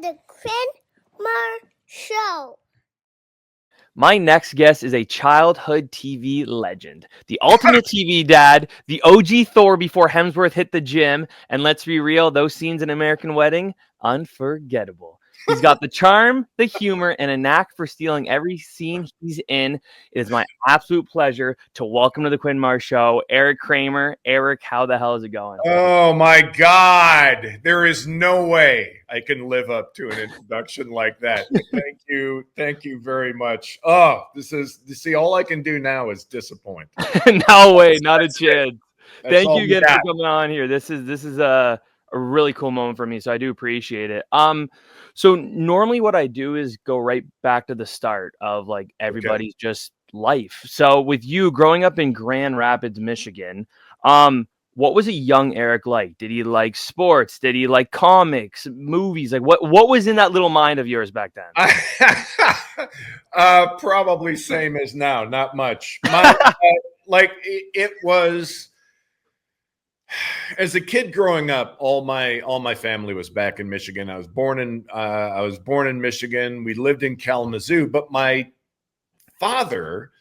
the Kramer Show. My next guest is a childhood TV legend, the ultimate TV dad, the OG Thor before Hemsworth hit the gym, and let's be real, those scenes in American Wedding, unforgettable. He's got the charm, the humor, and a knack for stealing every scene he's in. It is my absolute pleasure to welcome to the Quinn Mars Show, Eric Kramer. Eric, how the hell is it going? Oh my God. There is no way I can live up to an introduction like that. Thank you. Thank you very much. Oh, see, all I can do now is disappoint. No way, not a chance. That's Thank all you we again for got. coming on here. This is a really cool moment for me, so I do appreciate it. So normally what I do is go right back to the start of like everybody's just life. So with you growing up in Grand Rapids, Michigan, what was a young Eric like? Did he like sports? Did he like comics, movies? Like what was in that little mind of yours back then? Probably same as now, not much. It was. As a kid growing up, all my family was back in Michigan. I was born in Michigan. We lived in Kalamazoo, but my father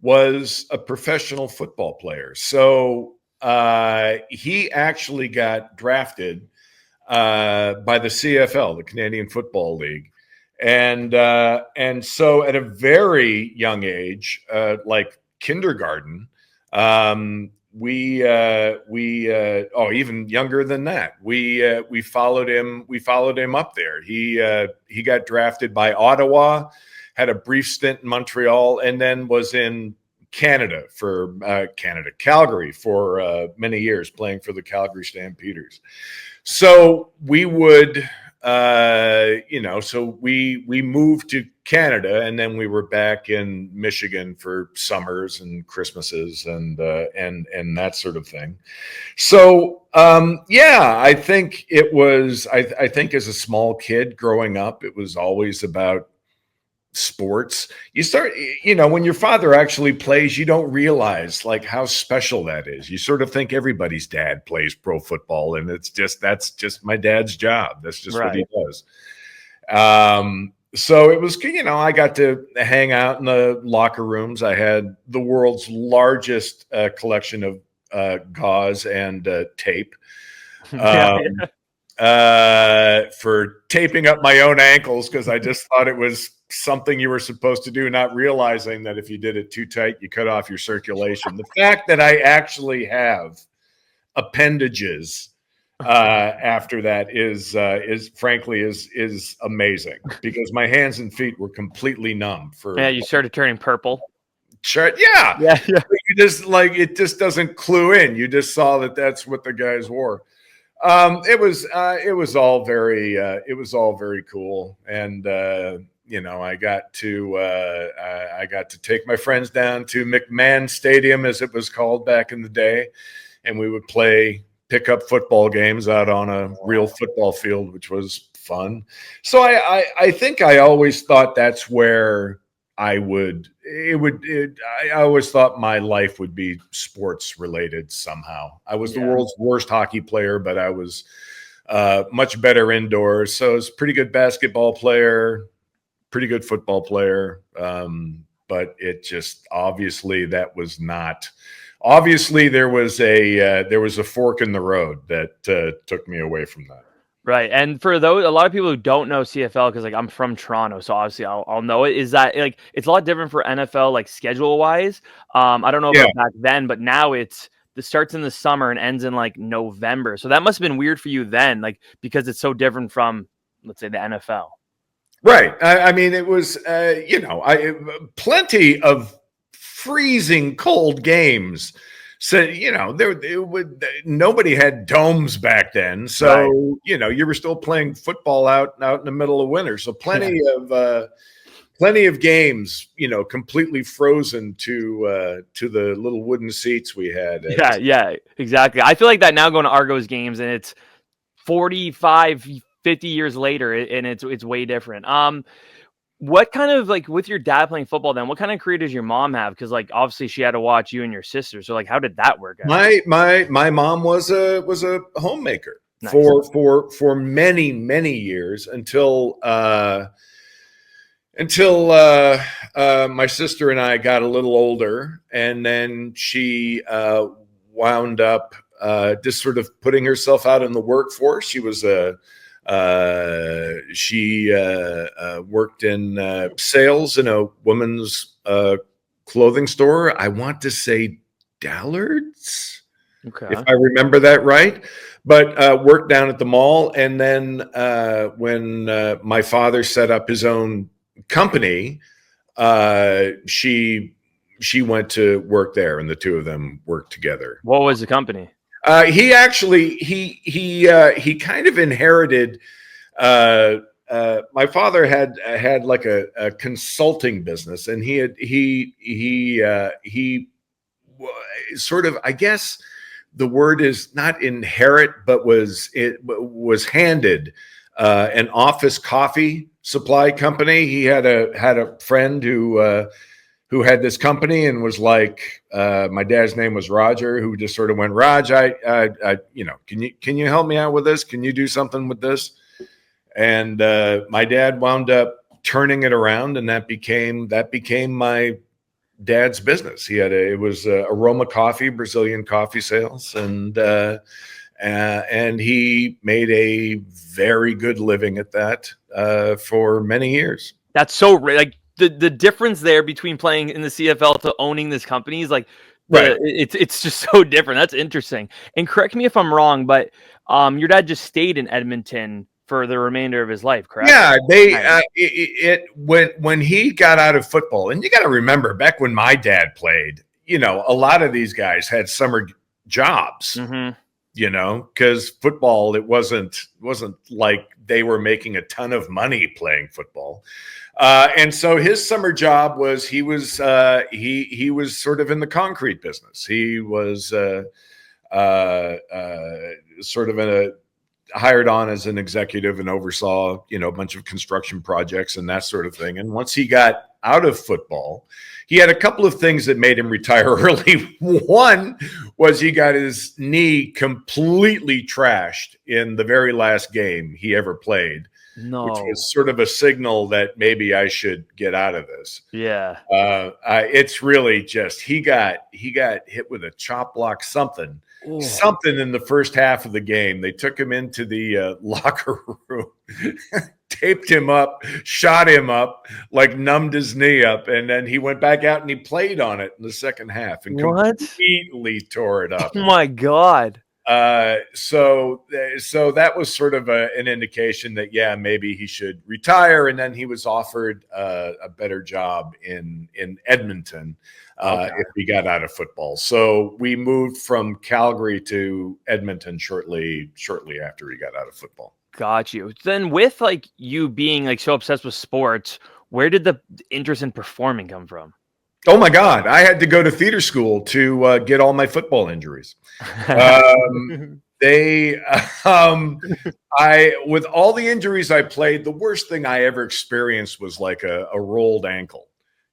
was a professional football player. So he actually got drafted by the CFL, the Canadian Football League. And so at a very young age, like kindergarten, even younger than that. We followed him up there. He got drafted by Ottawa, had a brief stint in Montreal, and then was in Calgary for many years, playing for the Calgary Stampeders. So we would we moved to Canada, and then we were back in Michigan for summers and Christmases and that sort of thing. So I think it was. I think as a small kid growing up, it was always about sports. You start, when your father actually plays, you don't realize like how special that is. You sort of think everybody's dad plays pro football, and that's just my dad's job. That's just what he does. So it was, I got to hang out in the locker rooms. I had the world's largest collection of gauze and tape. For taping up my own ankles, because I just thought it was something you were supposed to do, not realizing that if you did it too tight, you cut off your circulation. The fact that I actually have appendages after that is frankly amazing, because my hands and feet were completely numb. You started turning purple. Sure, yeah. You just it just doesn't clue in. You just saw that that's what the guys wore. It was all very cool, and I got to take my friends down to McMahon Stadium, as it was called back in the day, and we would play pickup football games out on a real football field, which was fun. So I think I always thought that's where I always thought my life would be sports related somehow. I was the world's worst hockey player, but I was much better indoors. So I was a pretty good basketball player, pretty good football player. But it just, obviously there was a fork in the road that took me away from that. Right. And for a lot of people who don't know CFL, because I'm from Toronto, so obviously I'll know it, is that it's a lot different for NFL, like schedule wise. I don't know about back then, but now it starts in the summer and ends in like November. So that must have been weird for you then, like, because it's so different from, let's say, the NFL. Right. I mean, it was, plenty of freezing cold games. So, nobody had domes back then. So, you were still playing football out in the middle of winter. So plenty of games, completely frozen to the little wooden seats we had. Yeah, exactly. I feel like that now going to Argos games, and it's 45, 50 years later, and it's way different. What kind of, like, with your dad playing football then, what kind of career does your mom have? Because, like, obviously she had to watch you and your sister. So, like, how did that work out? My mom was a homemaker. Nice. for many years until my sister and I got a little older, and then she wound up just sort of putting herself out in the workforce. She was she worked in sales in a women's clothing store. I want to say Dallard's, if I remember that right, but worked down at the mall. And then when my father set up his own company, she went to work there, and the two of them worked together. What was the company? He actually he kind of inherited. My father had like a consulting business, and he sort of, I guess the word is not inherit, but was handed an office coffee supply company. He had a friend who had this company, and was like, my dad's name was Roger, who just sort of went, Raj, I can you help me out with this? Can you do something with this? And my dad wound up turning it around, and that became my dad's business. It was Aroma Coffee, Brazilian coffee sales, and he made a very good living at that for many years. That's so like the difference there between playing in the CFL to owning this company is like, right. It's just so different. That's interesting. And correct me if I'm wrong, but your dad just stayed in Edmonton for the remainder of his life, correct? Yeah, when he got out of football, and you got to remember, back when my dad played, a lot of these guys had summer jobs. Mm-hmm. Because football, it wasn't like they were making a ton of money playing football. And so his summer job was, he was sort of in the concrete business. He was sort of hired on as an executive and oversaw, a bunch of construction projects and that sort of thing. And once he got out of football, he had a couple of things that made him retire early. One was he got his knee completely trashed in the very last game he ever played. No. Which was sort of a signal that maybe I should get out of this. Yeah. It's really just, he got hit with a chop block, something in the first half of the game. They took him into the locker room, taped him up, shot him up, like numbed his knee up. And then he went back out and he played on it in the second half and completely tore it up. Oh my God. So that was sort of an indication that, yeah, maybe he should retire. And then he was offered a better job in Edmonton if he got out of football. So we moved from Calgary to Edmonton shortly after he got out of football. Got you. Then with like you being like so obsessed with sports, where did the interest in performing come from? Oh my God. I had to go to theater school to get all my football injuries. With all the injuries I played, the worst thing I ever experienced was like a rolled ankle,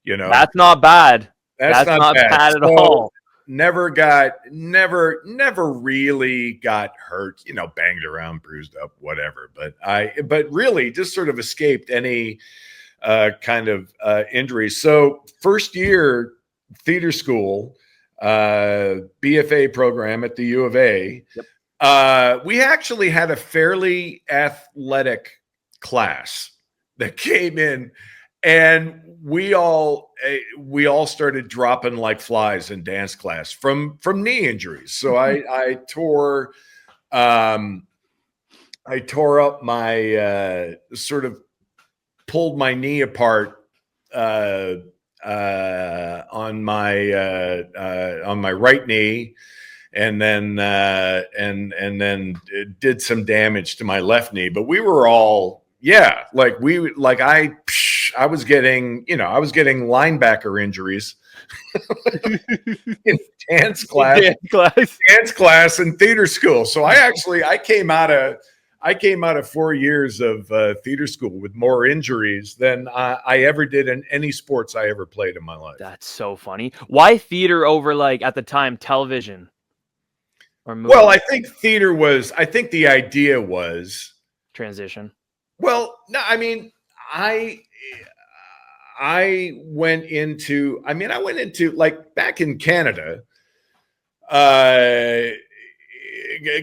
That's not bad. That's not bad at all. Never really got hurt, banged around, bruised up, whatever. But really just sort of escaped any kind of injuries. So first year theater school, BFA program at the U of A. Yep. We actually had a fairly athletic class that came in, and we all started dropping like flies in dance class from knee injuries. So I tore up my sort of pulled my knee apart on my right knee, and then it did some damage to my left knee. But we were all, I was getting linebacker injuries in dance class and theater school. So I came out of 4 years of theater school with more injuries than I ever did in any sports I ever played in my life. That's so funny. Why theater over, like, at the time, television? or movie? Well, I think the idea was Transition. well, no, I mean, I went into like back in Canada. Uh,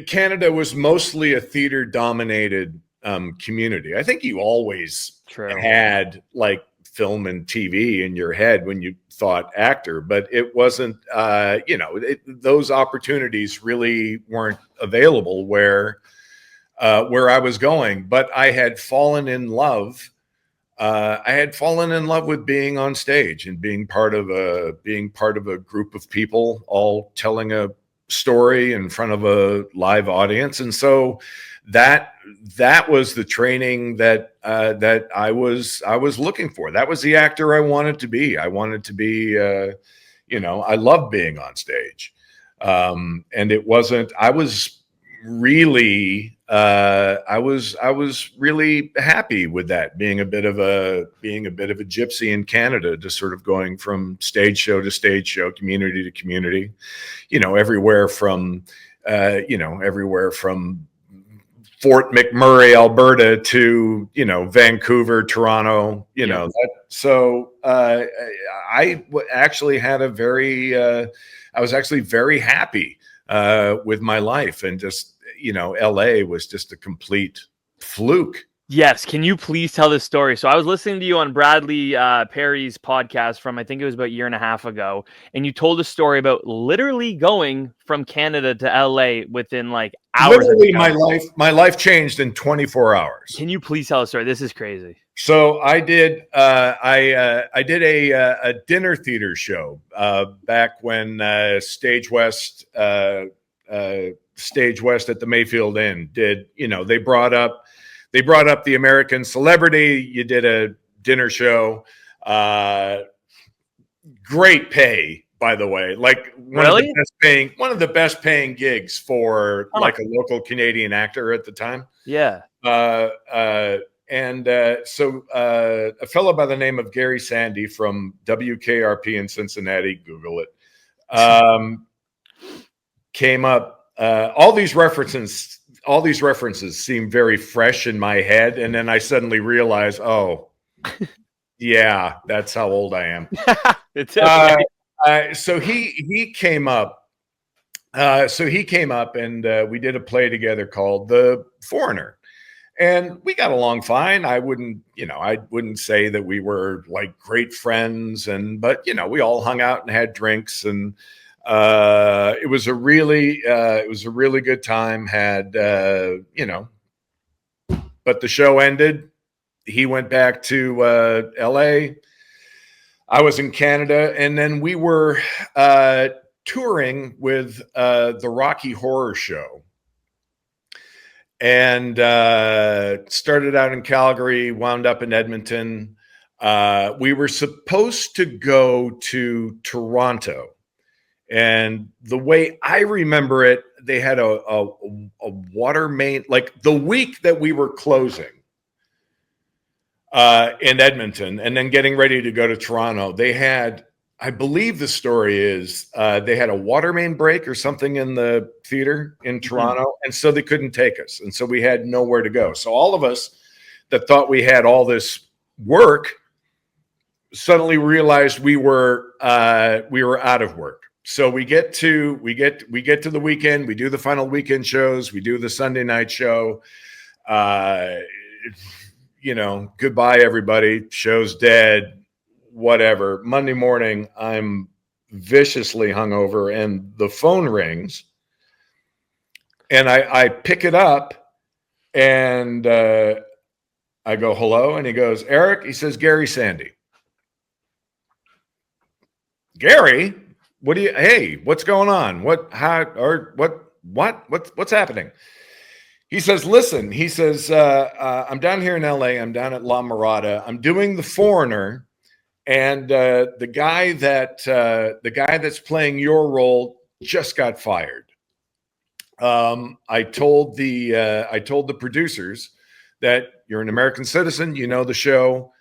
Canada was mostly a theater dominated community. I think you always had like film and TV in your head when you thought actor, but it wasn't, those opportunities really weren't available where I was going. But I had fallen in love. With being on stage and being part of a group of people all telling a story in front of a live audience. And so that was the training that I was looking for. That was the actor I wanted to be. I wanted to be, I love being on stage. And it wasn't, I was really happy with that, being a bit of a gypsy in Canada, just sort of going from stage show to stage show, community to community, everywhere from Fort McMurray, Alberta to, Vancouver, Toronto, I actually had I was actually very happy with my life, and just, LA was just a complete fluke. Yes. Can you please tell this story? So I was listening to you on Bradley Perry's podcast from, I think it was about a year and a half ago. And you told a story about literally going from Canada to LA within like hours. Literally my life changed in 24 hours. Can you please tell a story? This is crazy. So I did, I did a dinner theater show back when Stage West at the Mayfield Inn did, they brought up the American Celebrity. You did a dinner show, great pay, by the way, like one of the best paying gigs for like a local Canadian actor at the time. Yeah. So a fellow by the name of Gary Sandy from WKRP in Cincinnati, Google it, came up. All these references seem very fresh in my head, and then I suddenly realize, oh, yeah, that's how old I am. It's okay. So he came up. And we did a play together called The Foreigner. And we got along fine. I wouldn't say that we were like great friends, but we all hung out and had drinks, and it was a really good time. But the show ended. He went back to LA. I was in Canada, and then we were touring with the Rocky Horror Show. And started out in Calgary, wound up in Edmonton. We were supposed to go to Toronto. And the way I remember it, they had a water main, like the week that we were closing in Edmonton and then getting ready to go to Toronto. They had, I believe the story is they had a water main break or something in the theater in Toronto. And so they couldn't take us. And so we had nowhere to go. So all of us that thought we had all this work suddenly realized we were out of work. So we get to the weekend, we do the final weekend shows, we do the Sunday night show. Goodbye everybody. Show's dead. Whatever. Monday morning, I'm viciously hungover, and the phone rings, and I pick it up, and I go, hello, and he goes, Eric. He says, Gary Sandy. Gary, hey, what's going on? What's happening? He says, listen, he says, I'm down here in LA. I'm down at La Mirada. I'm doing The Foreigner. And the guy that's playing your role just got fired. I told the producers that you're an American citizen, you know the show.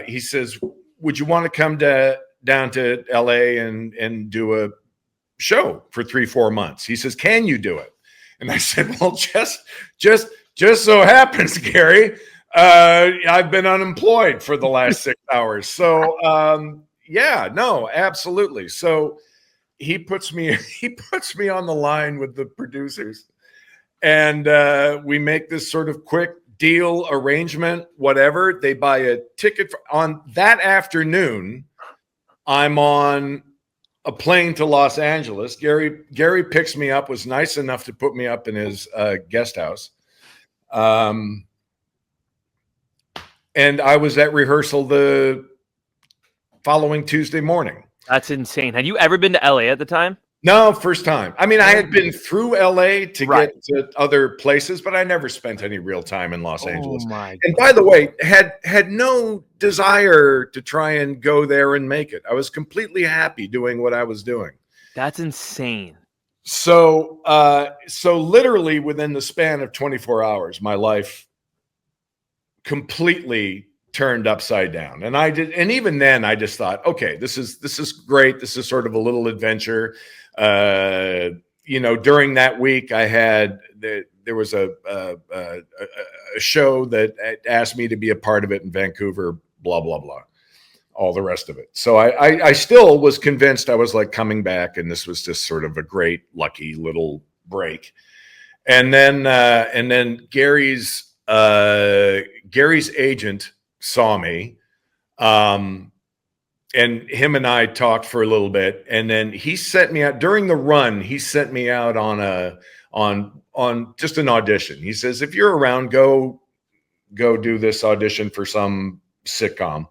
He says, would you want to come down to LA and do a show for 3-4 months. He says, can you do it? And I said, well, just so happens, Gary, I've been unemployed for the last 6 hours. So yeah, no, absolutely. So he puts me on the line with the producers, and we make this sort of quick deal arrangement, whatever. They buy a ticket on that afternoon. I'm on a plane to Los Angeles. Gary picks me up, was nice enough to put me up in his guest house. And I was at rehearsal the following Tuesday morning. That's insane. Had you ever been to LA at the time? No, first time. I mean, I had been through LA to get to other places, but I never spent any real time in Los Angeles. And by the way, had no desire to try and go there and make it. I was completely happy doing what I was doing. That's insane. So literally within the span of 24 hours, my life completely turned upside down. And even then I just thought, okay, this is great. This is sort of a little adventure. During that week I had, there was a show that asked me to be a part of it in Vancouver, blah, blah, blah, all the rest of it. So I still was convinced I was like coming back, and this was just sort of a great, lucky little break. And then Gary's agent saw me, and him and I talked for a little bit, and then he sent me out during the run. He sent me out on just an audition. He says, if you're around, go do this audition for some sitcom.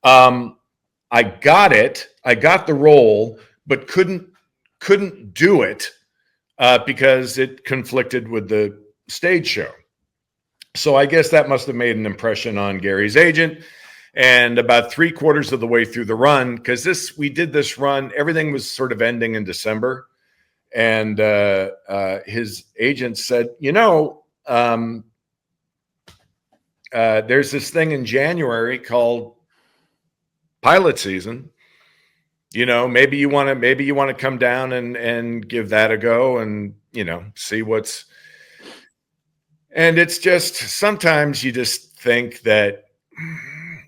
I got it. I got the role, but couldn't do it because it conflicted with the stage show. So I guess that must have made an impression on Gary's agent. And about 3/4 of the way through the run, because we did this run, everything was sort of ending in December. And his agent said, there's this thing in January called pilot season. Maybe you want to come down and give that a go and, see what's. And it's just, sometimes you just think that,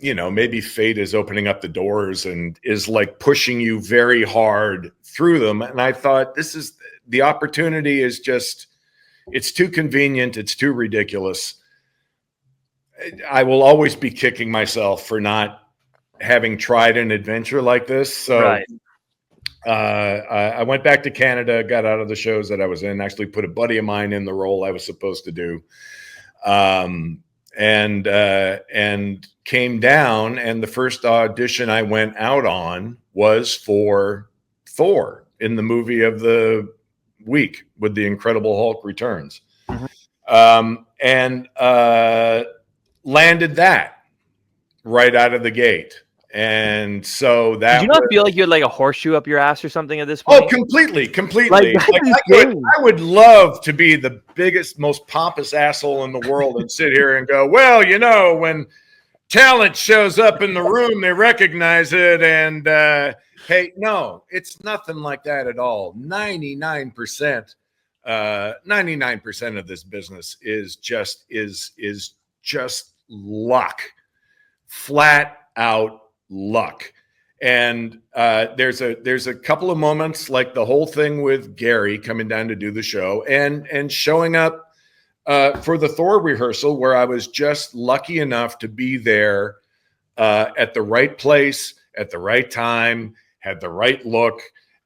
maybe fate is opening up the doors and is like pushing you very hard through them. And I thought, the opportunity is just, it's too convenient. It's too ridiculous. I will always be kicking myself for not having tried an adventure like this. So I went back to Canada, got out of the shows that I was in, actually put a buddy of mine in the role I was supposed to do. And came down, and the first audition I went out on was for Thor in the movie of the week with the Incredible Hulk Returns. And landed that right out of the gate. And so that, did you not feel like you had like a horseshoe up your ass or something at this point? Oh, completely. Like, I would love to be the biggest, most pompous asshole in the world and sit here and go, well, when talent shows up in the room, they recognize it. And hey, no, it's nothing like that at all. 99% of this business is just luck, flat out luck. And there's a couple of moments, like the whole thing with Gary coming down to do the show and showing up for the Thor rehearsal, where I was just lucky enough to be there at the right place at the right time, had the right look,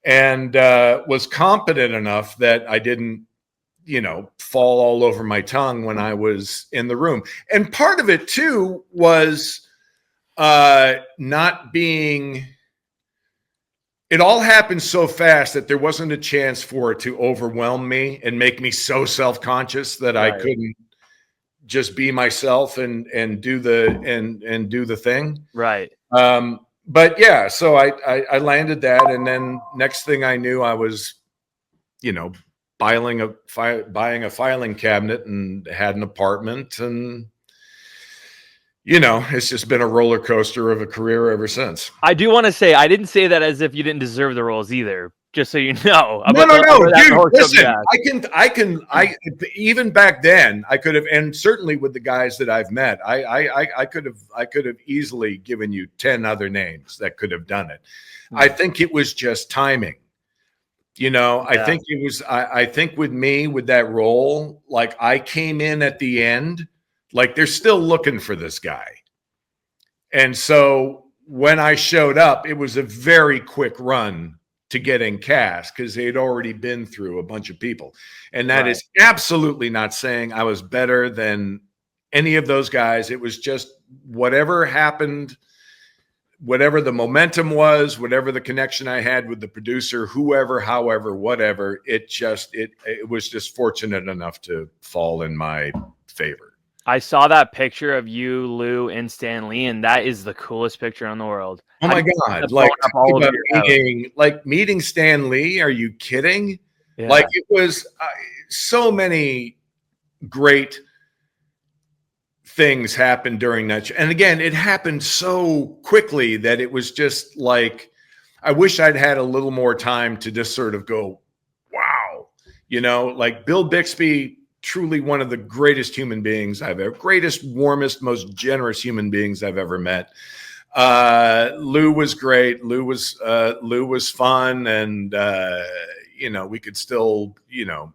and was competent enough that I didn't fall all over my tongue when I was in the room. And part of it too was not being, it all happened so fast that there wasn't a chance for it to overwhelm me and make me so self-conscious that I couldn't just be myself and do the thing. Right. But yeah, so I landed that, and then next thing I knew, I was, buying a filing cabinet and had an apartment, and it's just been a roller coaster of a career ever since. I do want to say, I didn't say that as if you didn't deserve the roles either, Just so you know. No, dude. Listen, podcast. I even back then I could have, and certainly with the guys that I've met, I could have easily given you 10 other names that could have done it. I think it was just timing. You know, I think it was. I think with me with that role, like I came in at the end, like they're still looking for this guy, and so when I showed up, it was a very quick run to getting cast because they'd already been through a bunch of people. And that is absolutely not saying I was better than any of those guys. It was just whatever happened, whatever the momentum was, whatever the connection I had with the producer, whoever, however, whatever, it was just fortunate enough to fall in my favor. I saw that picture of you, Lou, and Stan Lee, and that is the coolest picture in the world. Oh my God. Meeting Stan Lee. Are you kidding? Yeah. Like it was so many great things happened during that. And again, it happened so quickly that it was just like, I wish I'd had a little more time to just sort of go, wow, you know, like Bill Bixby, truly one of the greatest human beings greatest, warmest, most generous human beings I've ever met. Lou was great. Lou was fun. And, you know, we could still, you know,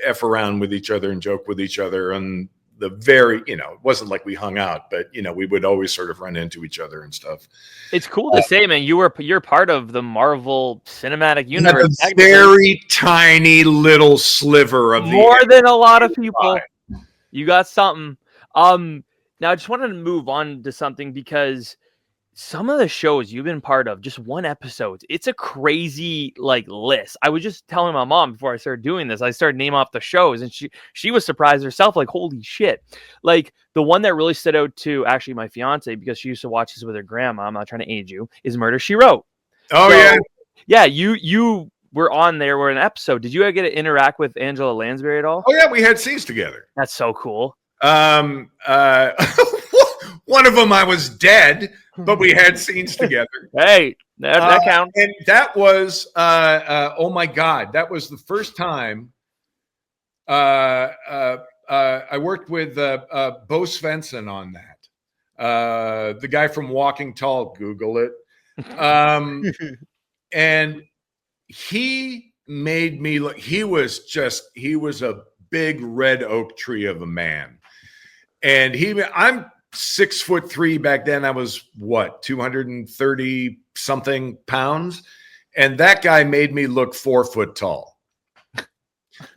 F around with each other and joke with each other. And you know, it wasn't like we hung out, but, you know, we would always sort of run into each other and stuff. It's cool to say, man, you're part of the Marvel Cinematic Universe. A very tiny little sliver of more than a lot of people. You got something. Now I just wanted to move on to something because some of the shows you've been part of, just one episode, it's a crazy like list. I was just telling my mom before I started doing this, I started naming off the shows and she was surprised herself, like, holy shit. Like the one that really stood out to actually my fiance, because she used to watch this with her grandma, I'm not trying to age you, is Murder, She Wrote. Oh, so, yeah. You were on there, were an episode. Did you ever get to interact with Angela Lansbury at all? Oh yeah, we had scenes together. That's so cool. One of them I was dead, but we had scenes together. Hey, that counts. And that was, oh my God, that was the first time I worked with Bo Svensson on that. The guy from Walking Tall, Google it. And he made me look, he was a big red oak tree of a man. And I'm 6'3" back then. I was 230 something pounds. And that guy made me look 4 foot tall.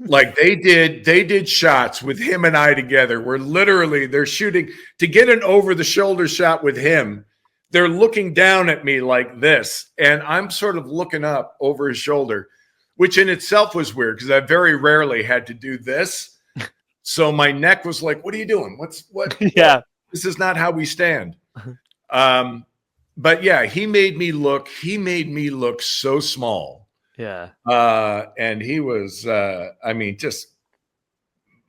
Like they did shots with him and I together where literally they're shooting to get an over the shoulder shot with him. They're looking down at me like this. And I'm sort of looking up over his shoulder, which in itself was weird because I very rarely had to do this. So my neck was like, what are you doing? What? Yeah. This is not how we stand. But yeah, he made me look so small. Yeah. And he was, I mean, just,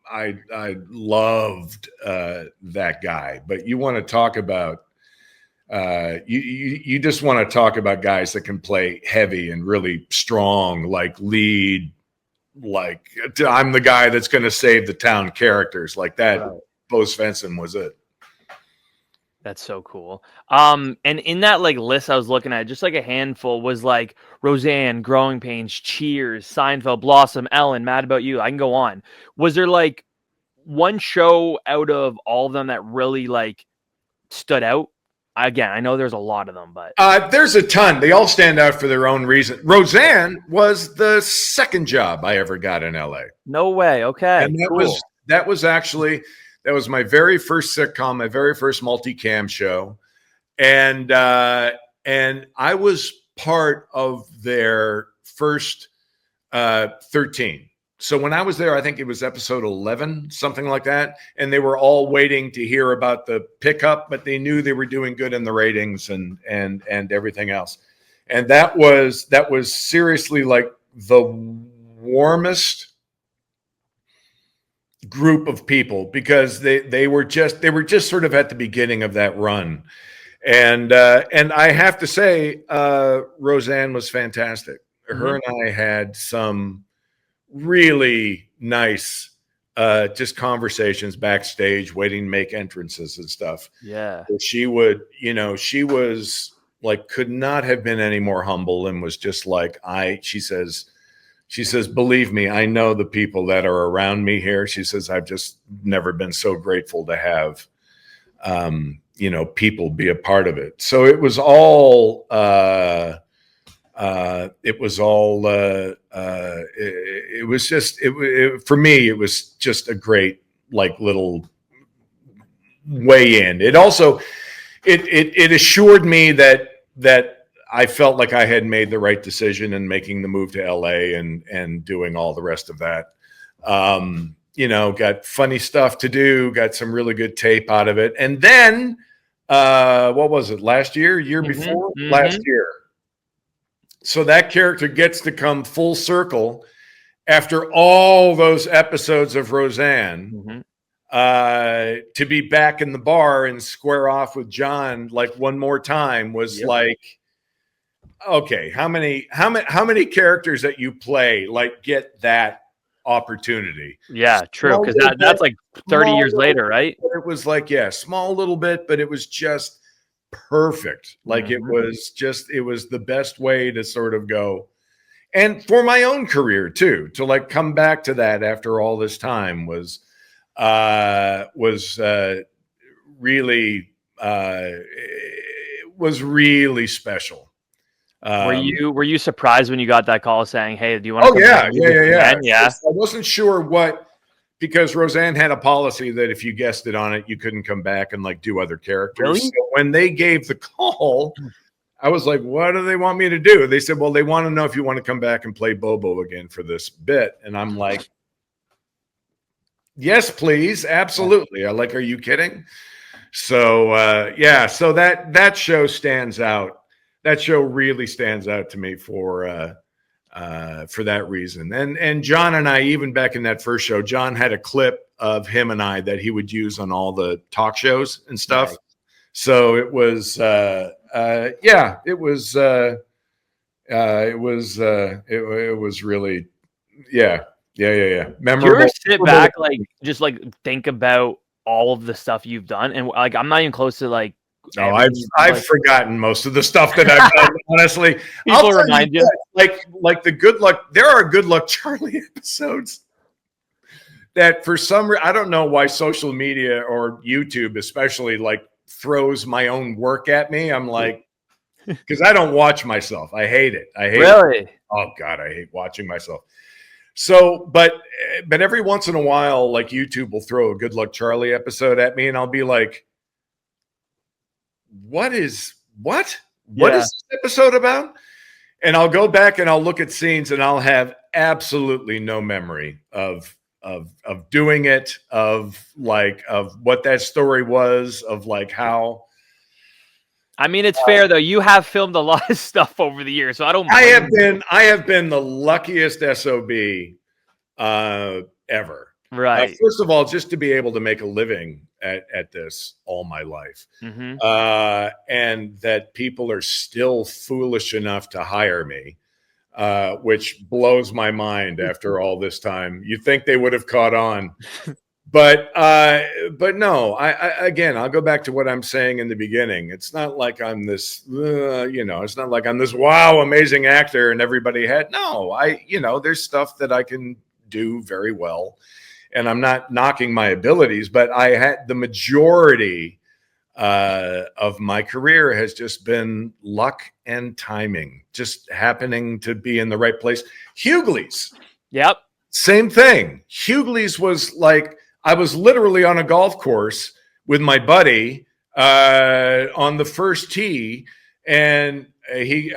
I loved that guy. But you want to talk about, you just want to talk about guys that can play heavy and really strong, like lead, like I'm the guy that's going to save the town characters like that. Right. Bo Svensson was it. That's so cool. And in that like list I was looking at, just like a handful was like Roseanne, Growing Pains, Cheers, Seinfeld, Blossom, Ellen, Mad About You. I can go on. Was there like one show out of all of them that really like stood out? Again, I know there's a lot of them, but there's a ton. They all stand out for their own reason. Roseanne was the second job I ever got in LA. No way. Okay. And that was my very first sitcom, my very first multicam show. And I was part of their first 13. So when I was there, I think it was episode 11, something like that. And they were all waiting to hear about the pickup, but they knew they were doing good in the ratings and everything else. And that was seriously like the warmest group of people because they were just sort of at the beginning of that run. And I have to say, Roseanne was fantastic. her and I had some really nice just conversations backstage, waiting to make entrances and stuff. Yeah. She would, she was like, could not have been any more humble, and was just like, she says, believe me, I know the people that are around me here. She says, I've just never been so grateful to have, people be a part of it. So it was all, for me, it was just a great, like, little way in. It also, it assured me that I felt like I had made the right decision in making the move to LA and doing all the rest of that. Got funny stuff to do, got some really good tape out of it. And then, what was it? Last year before? Last year. So that character gets to come full circle after all those episodes of Roseanne, to be back in the bar and square off with John like one more time was like, okay, how many characters that you play like get that opportunity? Yeah, true. Because that's like 30 years later, right? It was like, small little bit, but it was just perfect. Like it was the best way to sort of go. And for my own career too, to like come back to that after all this time was really special. Were you surprised when you got that call saying, "Hey, do you want to?" Oh yeah. Yeah. I wasn't sure because Roseanne had a policy that if you guested on it, you couldn't come back and like do other characters. Really? So when they gave the call, I was like, "What do they want me to do?" They said, "Well, they want to know if you want to come back and play Bobo again for this bit," and I'm like, "Yes, please, absolutely." I like, "Are you kidding?" So so that show stands out. That show really stands out to me for that reason. And John and I, even back in that first show, John had a clip of him and I that he would use on all the talk shows and stuff. Right. So it was it was really memorable. Do you ever sit back just think about all of the stuff you've done? And like, I'm not even close to like. No, I've forgotten most of the stuff that I've done. Honestly, people remind you like the Good Luck. There are Good Luck Charlie episodes that for some reason, I don't know why social media or YouTube especially like throws my own work at me. I'm like, because I don't watch myself. I hate it. Really? Oh God, I hate watching myself. So, but every once in a while, like YouTube will throw a Good Luck Charlie episode at me, and I'll be like, what is this episode about? And I'll go back and I'll look at scenes and I'll have absolutely no memory of doing it, of what that story was, of like how. I mean, it's fair though. You have filmed a lot of stuff over the years, so I don't. I have been the luckiest SOB ever. Right. First of all, just to be able to make a living at this all my life, and that people are still foolish enough to hire me, which blows my mind after all this time. You'd think they would have caught on, but no. Again, I'll go back to what I'm saying in the beginning. It's not like I'm this, it's not like I'm this wow, amazing actor and everybody had. No, there's stuff that I can do very well. And I'm not knocking my abilities, but I had the majority of my career has just been luck and timing, just happening to be in the right place. Hughley's. Yep. Same thing. Hughley's was like, I was literally on a golf course with my buddy on the first tee. And he,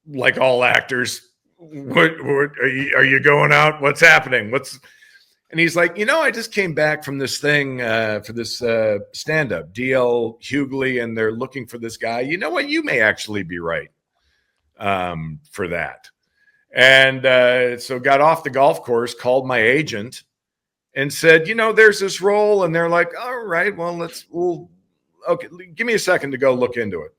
like all actors, what are you going out? What's happening? And he's like, I just came back from this thing for this stand-up, DL Hughley, and they're looking for this guy. You know what? You may actually be right for that. And so got off the golf course, called my agent, and said, there's this role. And they're like, all right, well, okay, give me a second to go look into it.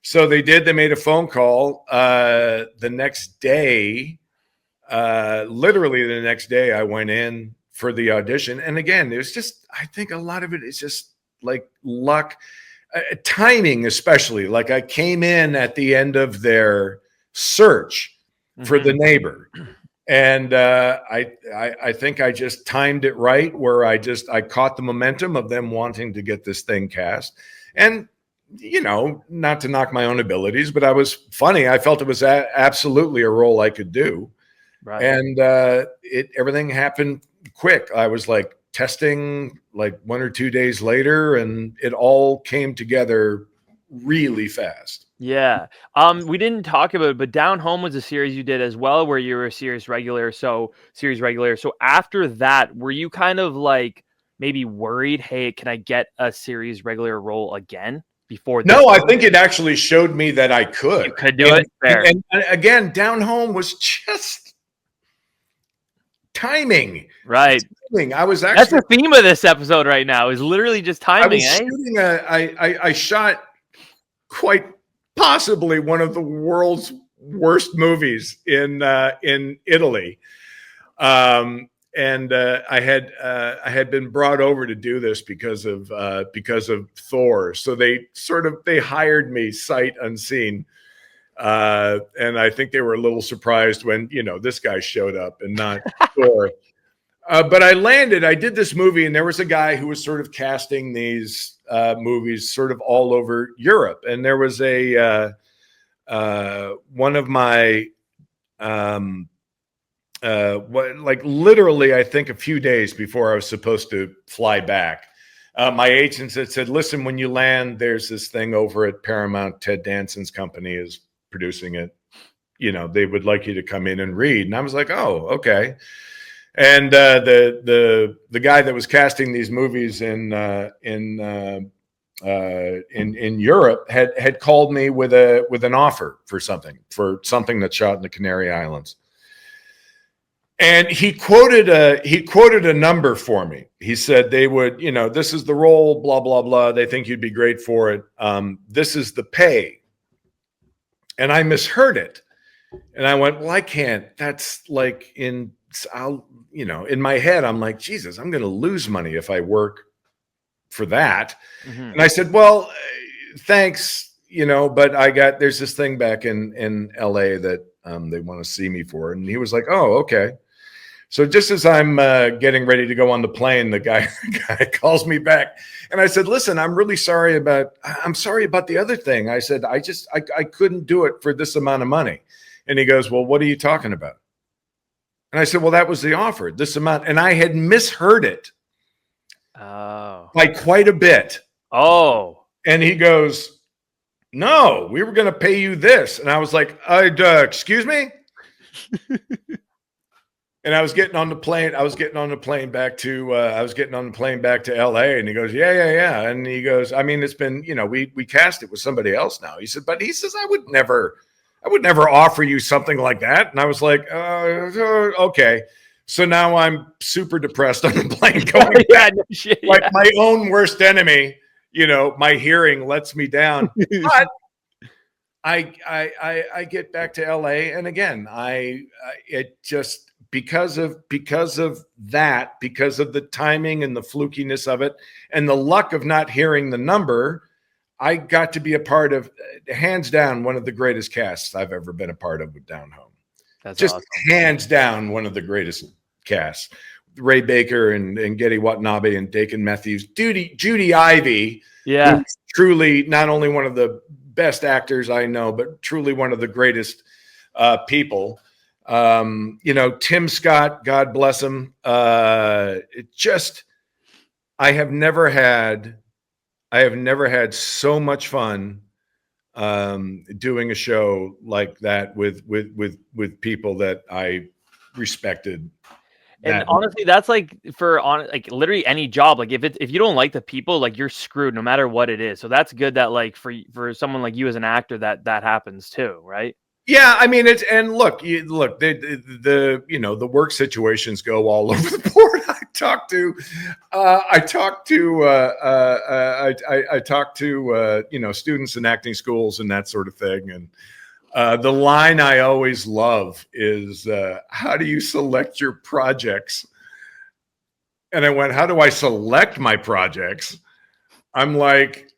So they did. They made a phone call the next day. Literally the next day, I went in for the audition. And again, there's just, I think a lot of it is just like luck, timing, especially. Like I came in at the end of their search for the neighbor. And I think I just timed it right, where I caught the momentum of them wanting to get this thing cast. And, you know, not to knock my own abilities, but I was funny. I felt it was absolutely a role I could do. Right. And everything happened quick. I was like testing like 1 or 2 days later, and it all came together really fast. Yeah. We didn't talk about it, but Down Home was a series you did as well, where you were a series regular. So after that, were you kind of like maybe worried, hey, can I get a series regular role again before this? No, I think it actually showed me that I could. You could do it. Fair. And again, Down Home was just timing. Right. I was actually, that's the theme of this episode right now, is literally just timing. I shot quite possibly one of the world's worst movies in Italy. And I had been brought over to do this because of Thor. So they hired me sight unseen. And I think they were a little surprised when, you know, this guy showed up and not Thor. But I landed. I did this movie, and there was a guy who was sort of casting these movies sort of all over Europe. And there was one of my like literally, I think a few days before I was supposed to fly back, my agents had said, "Listen, when you land, there's this thing over at Paramount. Ted Danson's company is producing it. You know, they would like you to come in and read." And I was like, "Oh, okay." And the guy that was casting these movies in Europe had called me with an offer for something that's shot in the Canary Islands. And he quoted a number for me. He said they would, you know, this is the role, blah, blah, blah. They think you'd be great for it. This is the pay. And I misheard it. And I went, well, I can't. That's like in my head, I'm like, Jesus, I'm going to lose money if I work for that. Mm-hmm. And I said, well, thanks, you know, but there's this thing back in LA that they want to see me for. And he was like, oh, okay. So just as I'm getting ready to go on the plane, the guy calls me back, and I said, listen, I'm sorry about the other thing. I said, I couldn't do it for this amount of money. And he goes, well, what are you talking about? And I said, well, that was the offer, this amount. And I had misheard it by quite a bit. Oh. And he goes, no, we were going to pay you this. And I was like, excuse me? And I was getting on the plane. Back to LA. And he goes, yeah. And he goes, I mean, it's been, you know, we cast it with somebody else now. He said, but he says, I would never offer you something like that. And I was like, okay. So now I'm super depressed on the plane going back. No shit, like my own worst enemy, you know, my hearing lets me down. But I get back to LA, and again, it just because of that, because of the timing and the flukiness of it, and the luck of not hearing the number, I got to be a part of, hands down, one of the greatest casts I've ever been a part of with Down Home. That's just awesome. Hands down, one of the greatest casts. Ray Baker and Getty Watanabe and Dakin Matthews, Judy Ivey, yeah, truly not only one of the best actors I know, but truly one of the greatest people. You know, Tim Scott, God bless him. I have never had so much fun doing a show like that with people that I respected. And honestly, that's like literally any job. Like if you don't like the people, like you're screwed no matter what it is. So that's good that like for someone like you as an actor that happens too, right? Yeah, I mean the work situations go all over the board. talked to students in acting schools and that sort of thing. And the line I always love is, how do you select your projects? And I went, how do I select my projects? I'm like,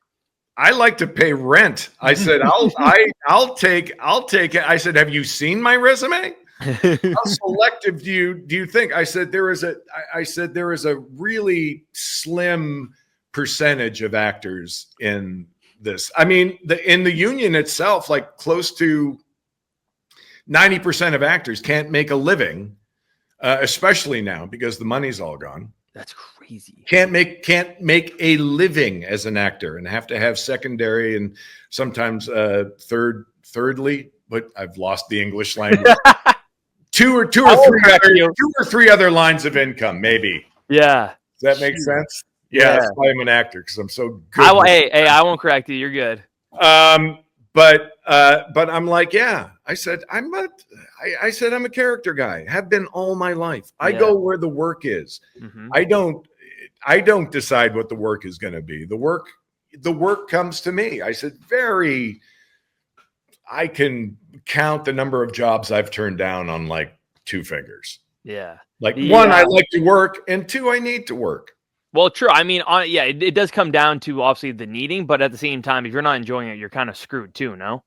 I like to pay rent. I said, I'll take it. I said, have you seen my resume? How selective do you think? I said there is a really slim percentage of actors in this. I mean, in the union itself, like close to 90% of actors can't make a living, especially now because the money's all gone. That's crazy. Can't make a living as an actor and have to have secondary and sometimes thirdly, but I've lost the English language. two or three other lines of income, maybe. Yeah. Does that make sense? Yeah, that's why I'm an actor, because I'm so good. I won't correct you. You're good. But I'm like, yeah. I said I'm a character guy. Have been all my life. I go where the work is. Mm-hmm. I don't decide what the work is going to be. The work comes to me. I said I can count the number of jobs I've turned down on like two fingers. Yeah. Like one, I like to work, and two, I need to work. Well, true. I mean, it does come down to obviously the needing, but at the same time, if you're not enjoying it, you're kind of screwed too, no?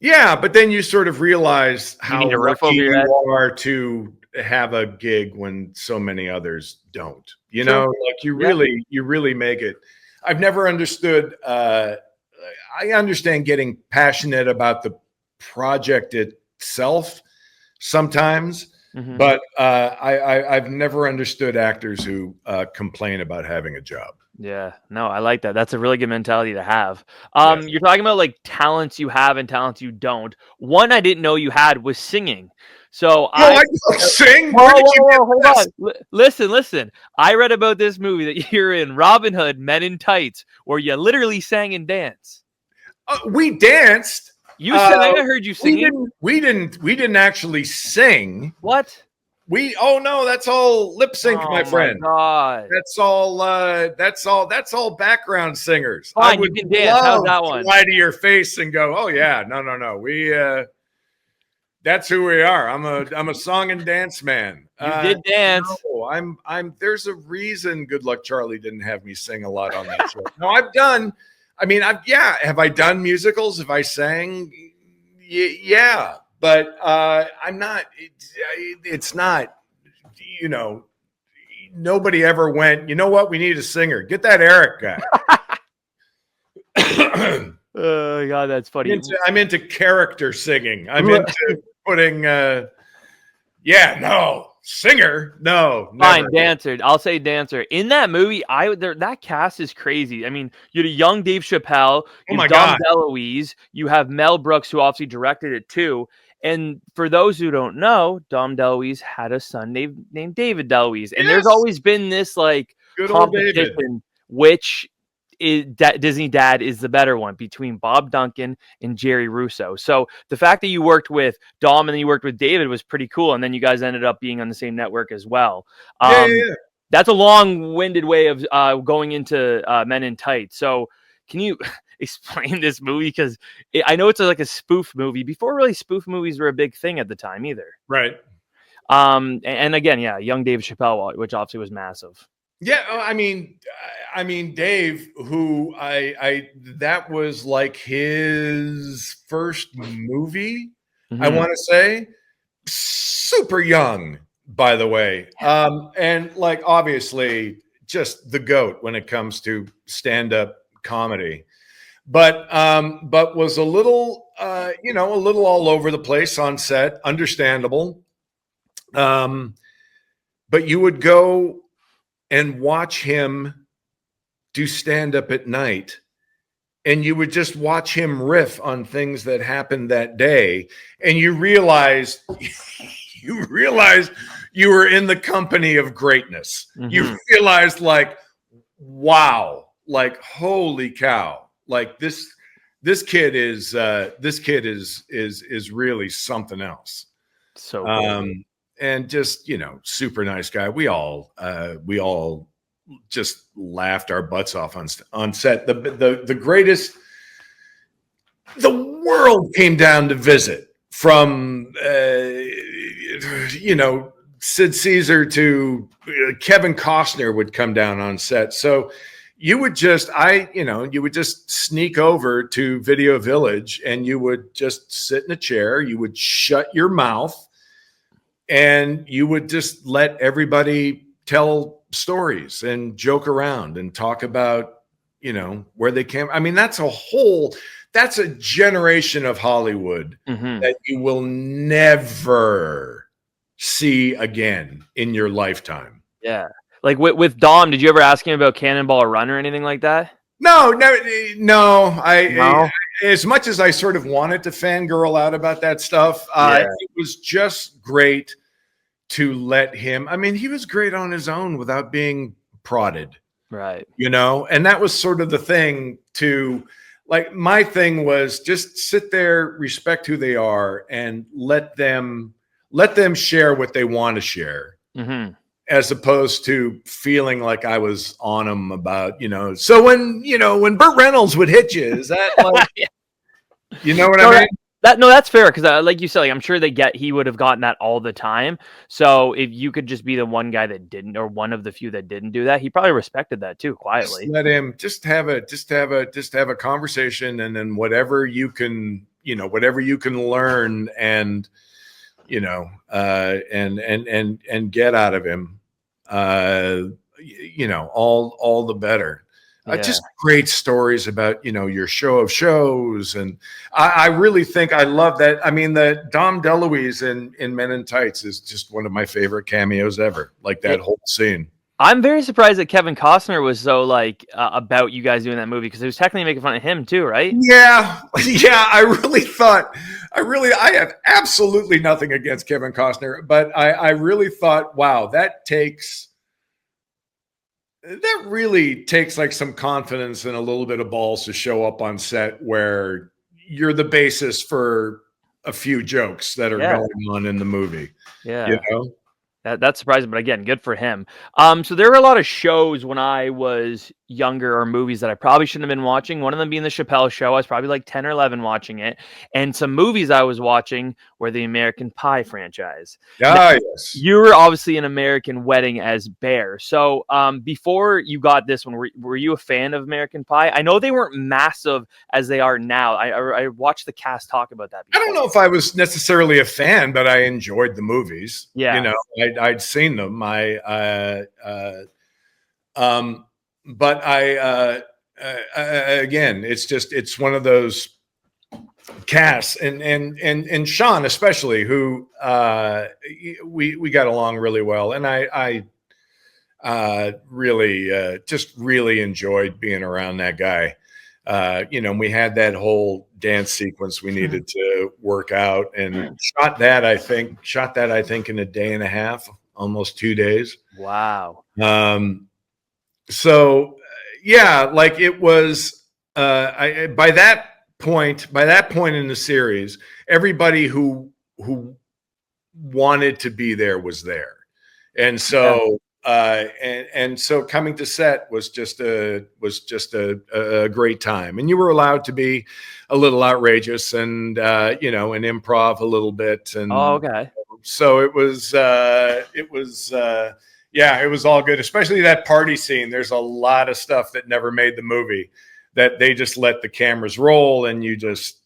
Yeah, but then you sort of realize how lucky you are to have a gig when so many others don't. You know, like you really make it. I've never understood. I understand getting passionate about the project itself sometimes, but I've never understood actors who complain about having a job. Yeah, no, I like that. That's a really good mentality to have. You're talking about like talents you have and talents you don't. One I didn't know you had was singing. So I don't sing. Hold on. Listen. I read about this movie that you're in, Robin Hood, Men in Tights, where you literally sang and danced. We danced. You sang. I heard you singing. We didn't actually sing. What? No, that's all lip sync, my friend. God. That's all background singers. Fine, you can dance. How's that one? Lie to your face and go, oh yeah, no. We that's who we are. I'm a song and dance man. You did dance. No, I'm there's a reason Good Luck Charlie didn't have me sing a lot on that show. No, I've done. I mean, have I done musicals? Have I sang? Yeah. But I'm not. It's not. You know, nobody ever went. You know what? We need a singer. Get that Eric guy. Oh God, that's funny. I'm into character singing. I'm into putting. Singer. No, fine, never. dancer. I'll say dancer. In that movie, that cast is crazy. I mean, you had a young Dave Chappelle. You have Dom DeLuise. You have Mel Brooks, who obviously directed it too. And for those who don't know, Dom DeLuise had a son named David DeLuise. And there's always been this like good competition, which Disney Dad is the better one between Bob Duncan and Jerry Russo. So the fact that you worked with Dom and then you worked with David was pretty cool. And then you guys ended up being on the same network as well. That's a long-winded way of going into Men in Tights. So can you explain this movie? Because I know it's like a spoof movie. Before really spoof movies were a big thing at the time either. Right. And again, young Dave Chappelle, which obviously was massive. Yeah, I mean, Dave, who that was like his first movie, I want to say, super young, by the way, and like obviously just the GOAT when it comes to stand-up comedy, but was a little, a little all over the place on set, understandable, but you would go and watch him do stand-up at night, and you would just watch him riff on things that happened that day, and you realize you were in the company of greatness. You realized, like, wow, like, holy cow, like this kid is really something else. So cool. and just, super nice guy. We all just laughed our butts off on set. The greatest, the world came down to visit, from Sid Caesar to Kevin Costner would come down on set. So you would just sneak over to Video Village, and you would just sit in a chair, you would shut your mouth, and you would just let everybody tell stories and joke around and talk about, where they came. I mean, that's a generation of Hollywood that you will never see again in your lifetime. Yeah. Like with Dom, did you ever ask him about Cannonball Run or anything like that? No. As much as I sort of wanted to fangirl out about that stuff, it was just great to let him. I mean, he was great on his own without being prodded. Right. And that was sort of the thing too. Like, my thing was just sit there, respect who they are, and let them share what they want to share, as opposed to feeling like I was on them about, so when Burt Reynolds would hit you, is that like, you know what I mean? That's fair, because like you said, like, I'm sure he would have gotten that all the time. So if you could just be the one guy that didn't, or one of the few that didn't do that, he probably respected that too, quietly. Just let him just have a conversation, and then whatever you can learn and and get out of him, all the better. Just great stories about, your show of shows. And I really think I love that. I mean, the Dom DeLuise in Men in Tights is just one of my favorite cameos ever. Like, that whole scene. I'm very surprised that Kevin Costner was so about you guys doing that movie, because it was technically making fun of him too, right? Yeah. I have absolutely nothing against Kevin Costner, but I really thought, wow, that really takes like some confidence and a little bit of balls to show up on set where you're the basis for a few jokes that are going on in the movie. Yeah. That's surprising, but again, good for him. So there were a lot of shows when I was younger, or movies that I probably shouldn't have been watching. One of them being the Chappelle Show. I was probably like 10 or 11 watching it. And some movies I was watching were the American Pie franchise. Yes. You were obviously in American Wedding as Bear. So before you got this one, were you a fan of American Pie? I know they weren't massive as they are now. I watched the cast talk about that before. I don't know if I was necessarily a fan, but I enjoyed the movies. Yeah. I'd seen them. But again, it's one of those casts, and Sean especially, who we got along really well, and I really enjoyed being around that guy. We had that whole dance sequence we needed to work out, and shot that I think in a day and a half, almost 2 days. Wow. So yeah, like, it was by that point in the series, everybody who wanted to be there was there. And so and so coming to set was just a great time. And you were allowed to be a little outrageous and and improv a little bit. And okay. So it was all good, especially that party scene. There's a lot of stuff that never made the movie that they just let the cameras roll, and you just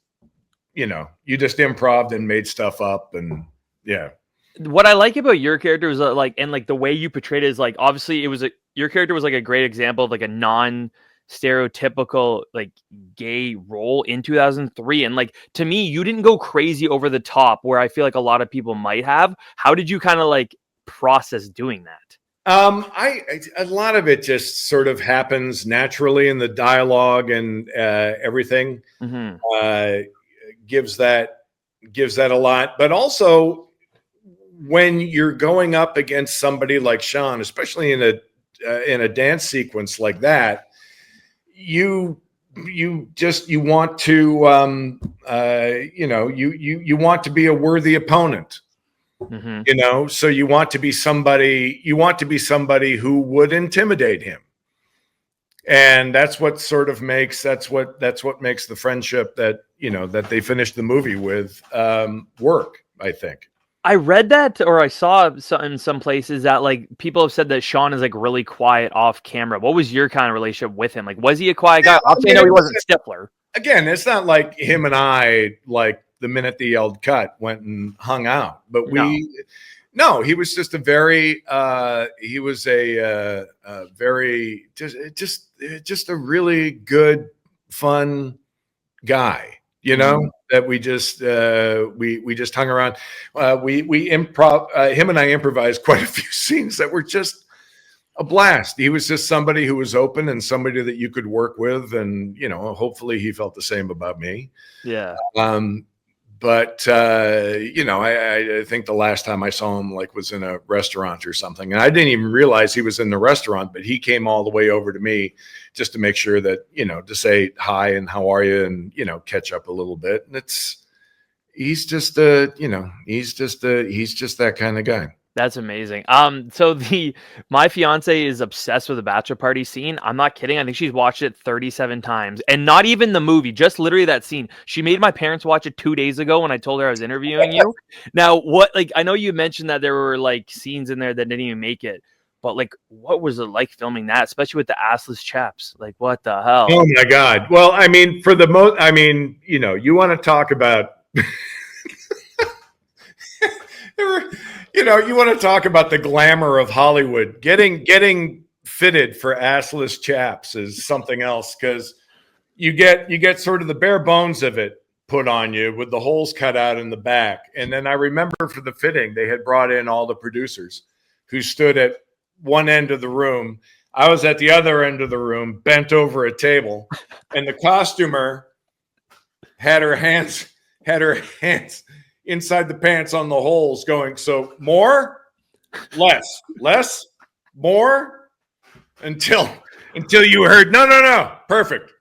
improv'd and made stuff up. And yeah. What I like about your character was the way you portrayed it is like, obviously your character was like a great example of like a non-stereotypical like gay role in 2003. And like, to me, you didn't go crazy over the top where I feel like a lot of people might have. How did you kind of like process doing that? A lot of it just sort of happens naturally in the dialogue, and everything gives that a lot. But also, when you're going up against somebody like Sean, especially in a dance sequence like that, you want to you want to be a worthy opponent. Mhm. You know, so you want to be somebody who would intimidate him. And that's what sort of makes makes the friendship that, you know, that they finished the movie with work, I think. I read that, or I saw in some places that like people have said that Sean is like really quiet off camera. What was your kind of relationship with him? Like, was he a quiet guy? Obviously, I know he wasn't Stifler. Again, it's not like him and I, like the minute they yelled cut, went and hung out. But no, he was just a very very just a really good, fun guy. You know, that we just we just hung around. Him and I improvised quite a few scenes that were just a blast. He was just somebody who was open and somebody that you could work with, and you know, hopefully he felt the same about me. Yeah. But you know, I think the last time I saw him like was in a restaurant or something, and I didn't even realize he was in the restaurant. But he came all the way over to me just to make sure that, you know, to say hi and how are you, and you know, catch up a little bit. And he's just that kind of guy. That's amazing. So my fiance is obsessed with the bachelor party scene. I'm not kidding. I think she's watched it 37 times, and not even the movie, just literally that scene. She made my parents watch it 2 days ago when I told her I was interviewing you. Now, I know you mentioned that there were like scenes in there that didn't even make it, but like, what was it like filming that, especially with the assless chaps? Like, what the hell? Oh my God. Well, I mean, you know, you want to talk about, you know, you want to talk about the glamour of Hollywood. Getting fitted for assless chaps is something else, because you get sort of the bare bones of it put on you with the holes cut out in the back. And then I remember for the fitting, they had brought in all the producers who stood at one end of the room. I was at the other end of the room, bent over a table, and the costumer had her hands inside the pants on the holes going, so more, less, more, until you heard, no, perfect.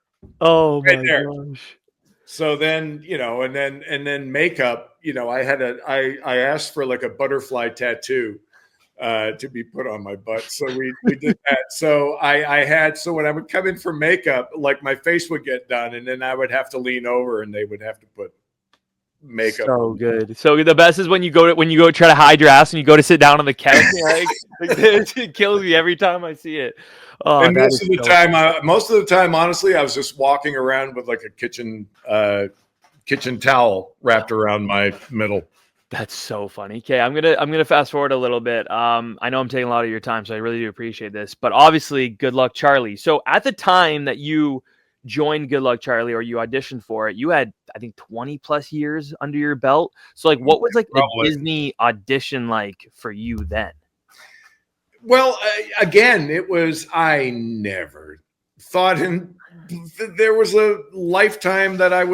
Oh right my there. gosh. So then, you know, and then makeup, you know, I asked for like a butterfly tattoo to be put on my butt. So we did that. So so when I would come in for makeup, like my face would get done, and then I would have to lean over and they would have to put makeup. So good. So the best is when you go try to hide your ass and you go to sit down on the couch. It kills me every time I see it. Oh, And most of the time, honestly, I was just walking around with like a kitchen towel wrapped around my middle. That's so funny. Okay, I'm gonna fast forward a little bit. I know I'm taking a lot of your time, so I really do appreciate this. But obviously, Good Luck Charlie. So at the time that you joined Good Luck Charlie, or you auditioned for it, you had, I think, 20 plus years under your belt. So like, what was like a Disney audition like for you then? Well, again, I never thought there was a lifetime that I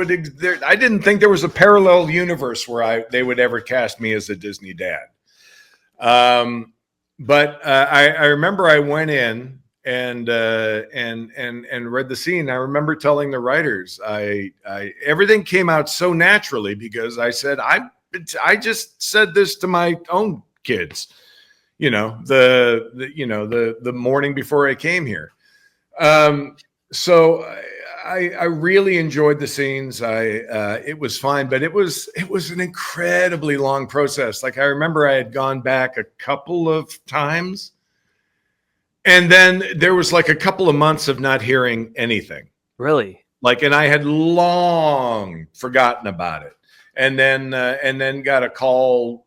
didn't think there was a parallel universe where they would ever cast me as a Disney dad. But I remember I went in and read the scene. I remember telling the writers, everything came out so naturally because I said, I just said this to my own kids, you know, the morning before I came here. So I really enjoyed the scenes. It was fine, but it was an incredibly long process. Like, I remember I had gone back a couple of times, and then there was like a couple of months of not hearing anything. Really? Like, and I had long forgotten about it. And then got a call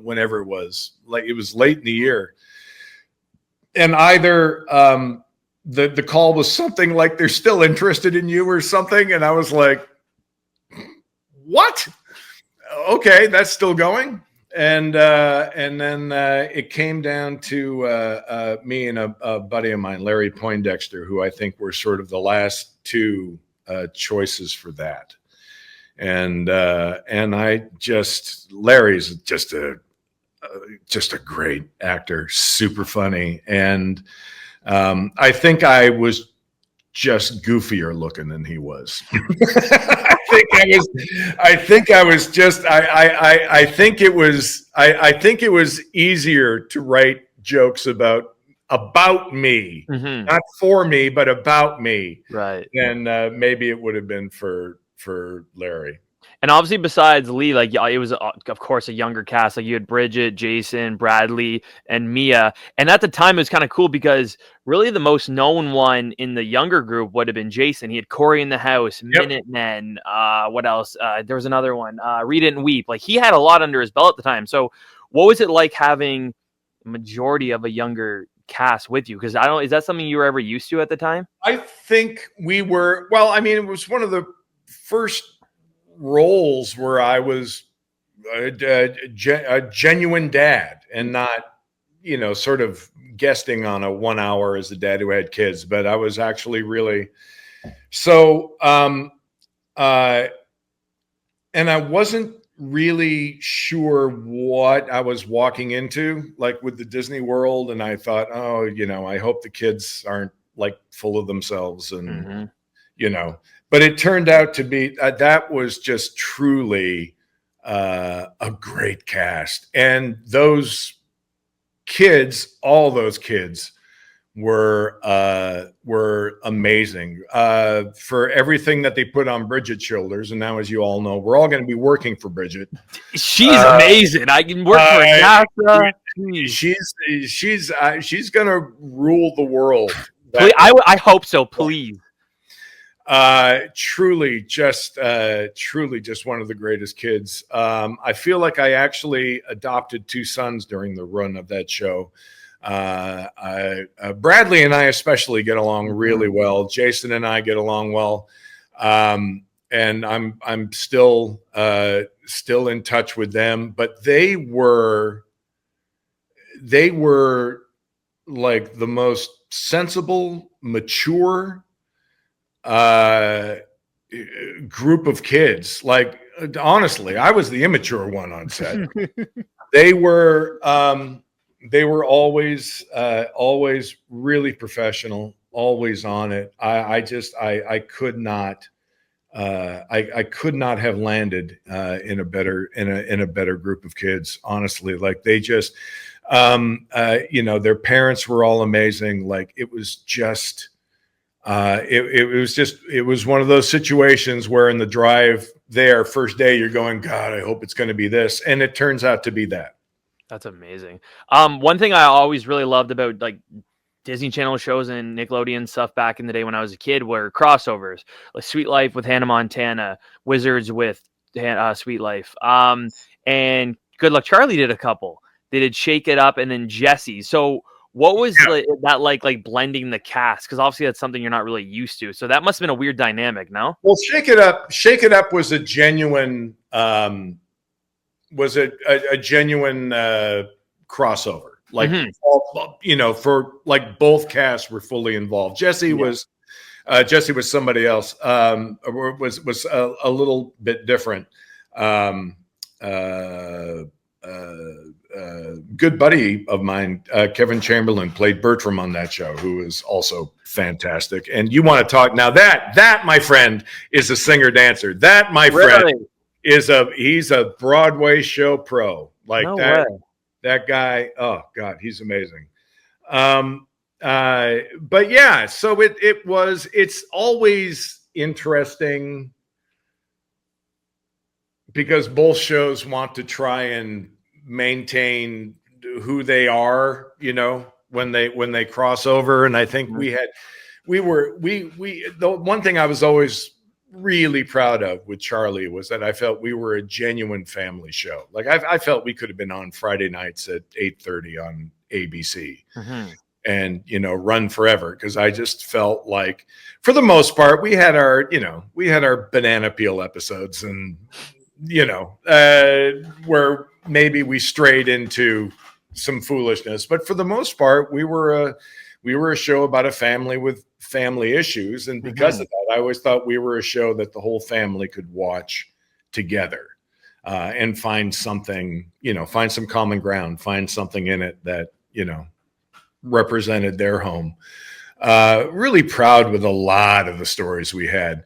whenever it was, like it was late in the year, and either the call was something like they're still interested in you or something, and I was like, what? Okay, that's still going. And then it came down to me and a buddy of mine, Larry Poindexter, who I think were sort of the last two choices for that. And Larry's just a great actor, super funny. And I think I was just goofier looking than he was. I think it was easier to write jokes about me, not for me, but about me, right? And maybe it would have been for Larry. And obviously, besides Lee, like it was, of course, a younger cast. Like you had Bridget, Jason, Bradley, and Mia. And at the time, it was kind of cool because really the most known one in the younger group would have been Jason. He had Corey in the House, Minutemen. What else? There was another one, Read It and Weep. Like he had a lot under his belt at the time. So, what was it like having a majority of a younger cast with you? Because is that something you were ever used to at the time? I think we were. Well, I mean, it was one of the first roles where I was a genuine dad and not, sort of guesting on a 1 hour as a dad who had kids, but I was actually really so. And I wasn't really sure what I was walking into, like with the Disney World. And I thought, oh, I hope the kids aren't like full of themselves and, but it turned out to be that was just truly a great cast. And those kids, all those kids were amazing for everything that they put on Bridget's shoulders. And now, as you all know, we're all going to be working for Bridget. She's amazing. I can work for NASA. She's going to rule the world. I hope so. Please. Truly just one of the greatest kids. I feel like I actually adopted 2 sons during the run of that show. Bradley and I especially get along really well. Jason and I get along well. And I'm still in touch with them, but they were like the most sensible, mature group of kids. Like, honestly, I was the immature one on set. They were always really professional, always on it. I could not have landed in a better group of kids, honestly. Like they just their parents were all amazing. Like it was just it was one of those situations where in the drive there, first day, you're going, God, I hope it's going to be this. And it turns out to be that. That's amazing. One thing I always really loved about like Disney Channel shows and Nickelodeon stuff back in the day when I was a kid were crossovers, like Sweet Life with Hannah Montana, Wizards with Sweet Life. And Good Luck Charlie did a couple. They did Shake It Up and then Jessie. So what was that like blending the cast? Because obviously that's something you're not really used to. So that must have been a weird dynamic, no? Well, Shake It Up was a genuine crossover. Like for like both casts were fully involved. Jessie was somebody else. Was a little bit different. Good buddy of mine, Kevin Chamberlain, played Bertram on that show, who is also fantastic. And you want to talk now? That my friend is a singer dancer. That my friend is he's a Broadway show pro. Like that guy. Oh God, he's amazing. But yeah, so it's always interesting because both shows want to try and maintain who they are, when they cross over. And I think the one thing I was always really proud of with Charlie was that I felt we were a genuine family show. Like I felt we could have been on Friday nights at 8:30 on ABC and, run forever. Cause I just felt like for the most part, we had our banana peel episodes and, where maybe we strayed into some foolishness, but for the most part, we were a show about a family with family issues. And because of that, I always thought we were a show that the whole family could watch together, and find something, find some common ground, find something in it that, represented their home. Really proud with a lot of the stories we had.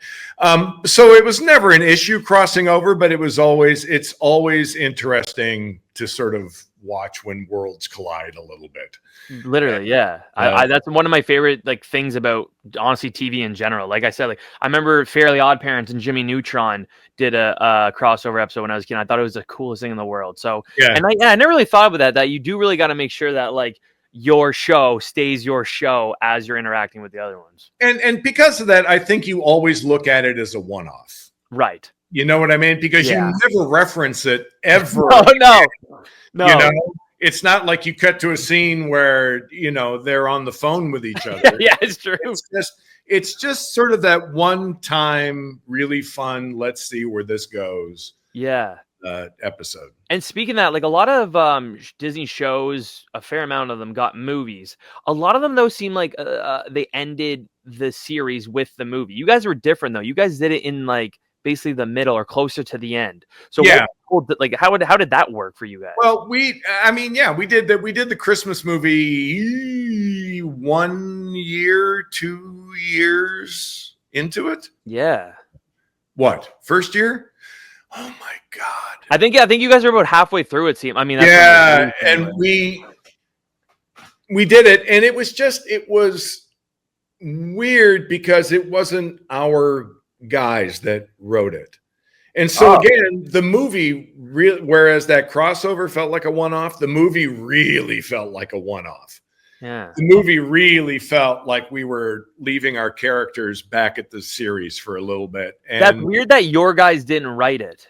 So it was never an issue crossing over, but it's always interesting to sort of watch when worlds collide a little bit. Literally, yeah. I that's one of my favorite like things about honestly TV in general. Like I said, like I remember Fairly Odd Parents and Jimmy Neutron did a crossover episode when I was a kid. I thought it was the coolest thing in the world. So Yeah. and I never really thought about that you do really got to make sure that like your show stays your show as you're interacting with the other ones. And because of that, I think you always look at it as a one-off. Right. You know what I mean? Because you never reference it ever. Oh no. No. You know, it's not like you cut to a scene where, you know, they're on the phone with each other. Yeah, it's true. It's just sort of that one time, really fun, let's see where this goes. Yeah. Episode. And speaking of that, like a lot of Disney shows, a fair amount of them got movies. A lot of them, though, seem like they ended the series with the movie. You guys were different, though. You guys did it in like basically the middle or closer to the end. So yeah, like how did that work for you guys? Well, we did the Christmas movie 1 year, 2 years into it. Yeah. What? First year? Oh my God. I think you guys are about halfway through it. I mean, that's yeah, and we did it, and it was weird because it wasn't our guys that wrote it. And so again, the movie whereas that crossover felt like a one-off, the movie really felt like a one-off. Yeah. The movie really felt like we were leaving our characters back at the series for a little bit. And that's weird that your guys didn't write it.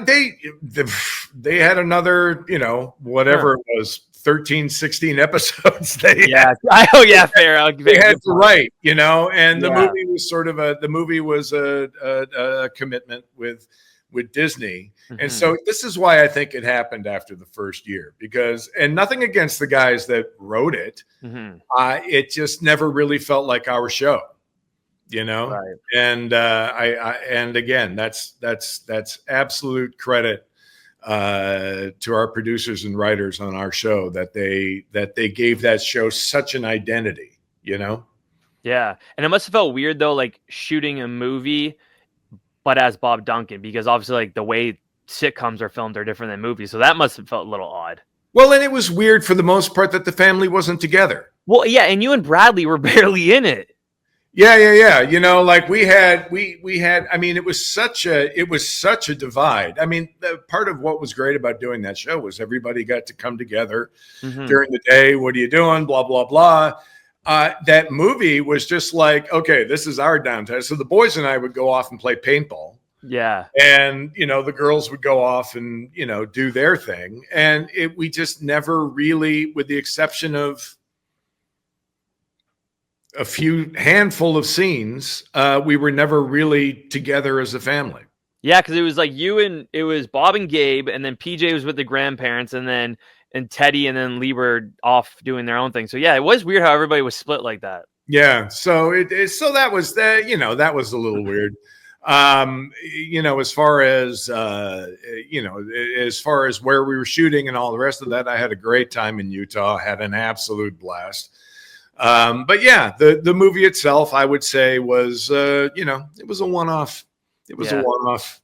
They had another, you know, whatever it was, 13, 16 episodes. Fair. They had to write, you know, and the movie was sort of a commitment with Disney. Mm-hmm. And so this is why I think it happened after the first year, because, and nothing against the guys that wrote it, it just never really felt like our show, you know? Right. And and again, that's absolute credit to our producers and writers on our show that they gave that show such an identity, you know? Yeah. And it must have felt weird though, like shooting a movie, but as Bob Duncan, because obviously like the way sitcoms are filmed are different than movies. So that must have felt a little odd. Well, and it was weird for the most part that the family wasn't together. Well, yeah. And you and Bradley were barely in it. Yeah. You know, like we had, I mean, it was such a divide. I mean, part of what was great about doing that show was everybody got to come together during the day. What are you doing? Blah, blah, blah. That movie was just like, okay, this is our downtime. So the boys and I would go off and play paintball. Yeah. And, you know, the girls would go off and, you know, do their thing. And we just never really, with the exception of a handful of scenes, we were never really together as a family. Yeah, because it was like it was Bob and Gabe, and then PJ was with the grandparents, and Teddy and then Lee were off doing their own thing. So yeah, it was weird how everybody was split like that. Yeah, so so that was that was a little weird. You know, as far as as far as where we were shooting and all the rest of that, I had a great time in Utah, had an absolute blast. But yeah, the movie itself, I would say was, it was a one-off. It was a one-off.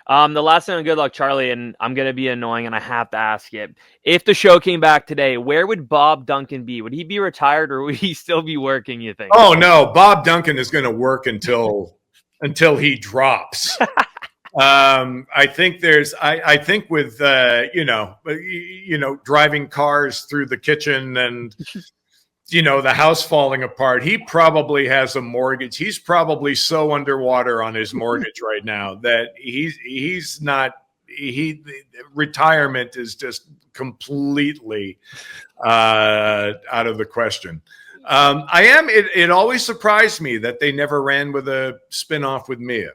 The last thing on Good Luck Charlie, and I'm going to be annoying and I have to ask it. If the show came back today, where would Bob Duncan be? Would he be retired or would he still be working, you think? Oh no, Bob Duncan is going to work until he drops. I think I think with, driving cars through the kitchen and, the house falling apart, he probably has a mortgage. He's probably so underwater on his mortgage right now that retirement is just completely out of the question. It always surprised me that they never ran with a spinoff with Mia.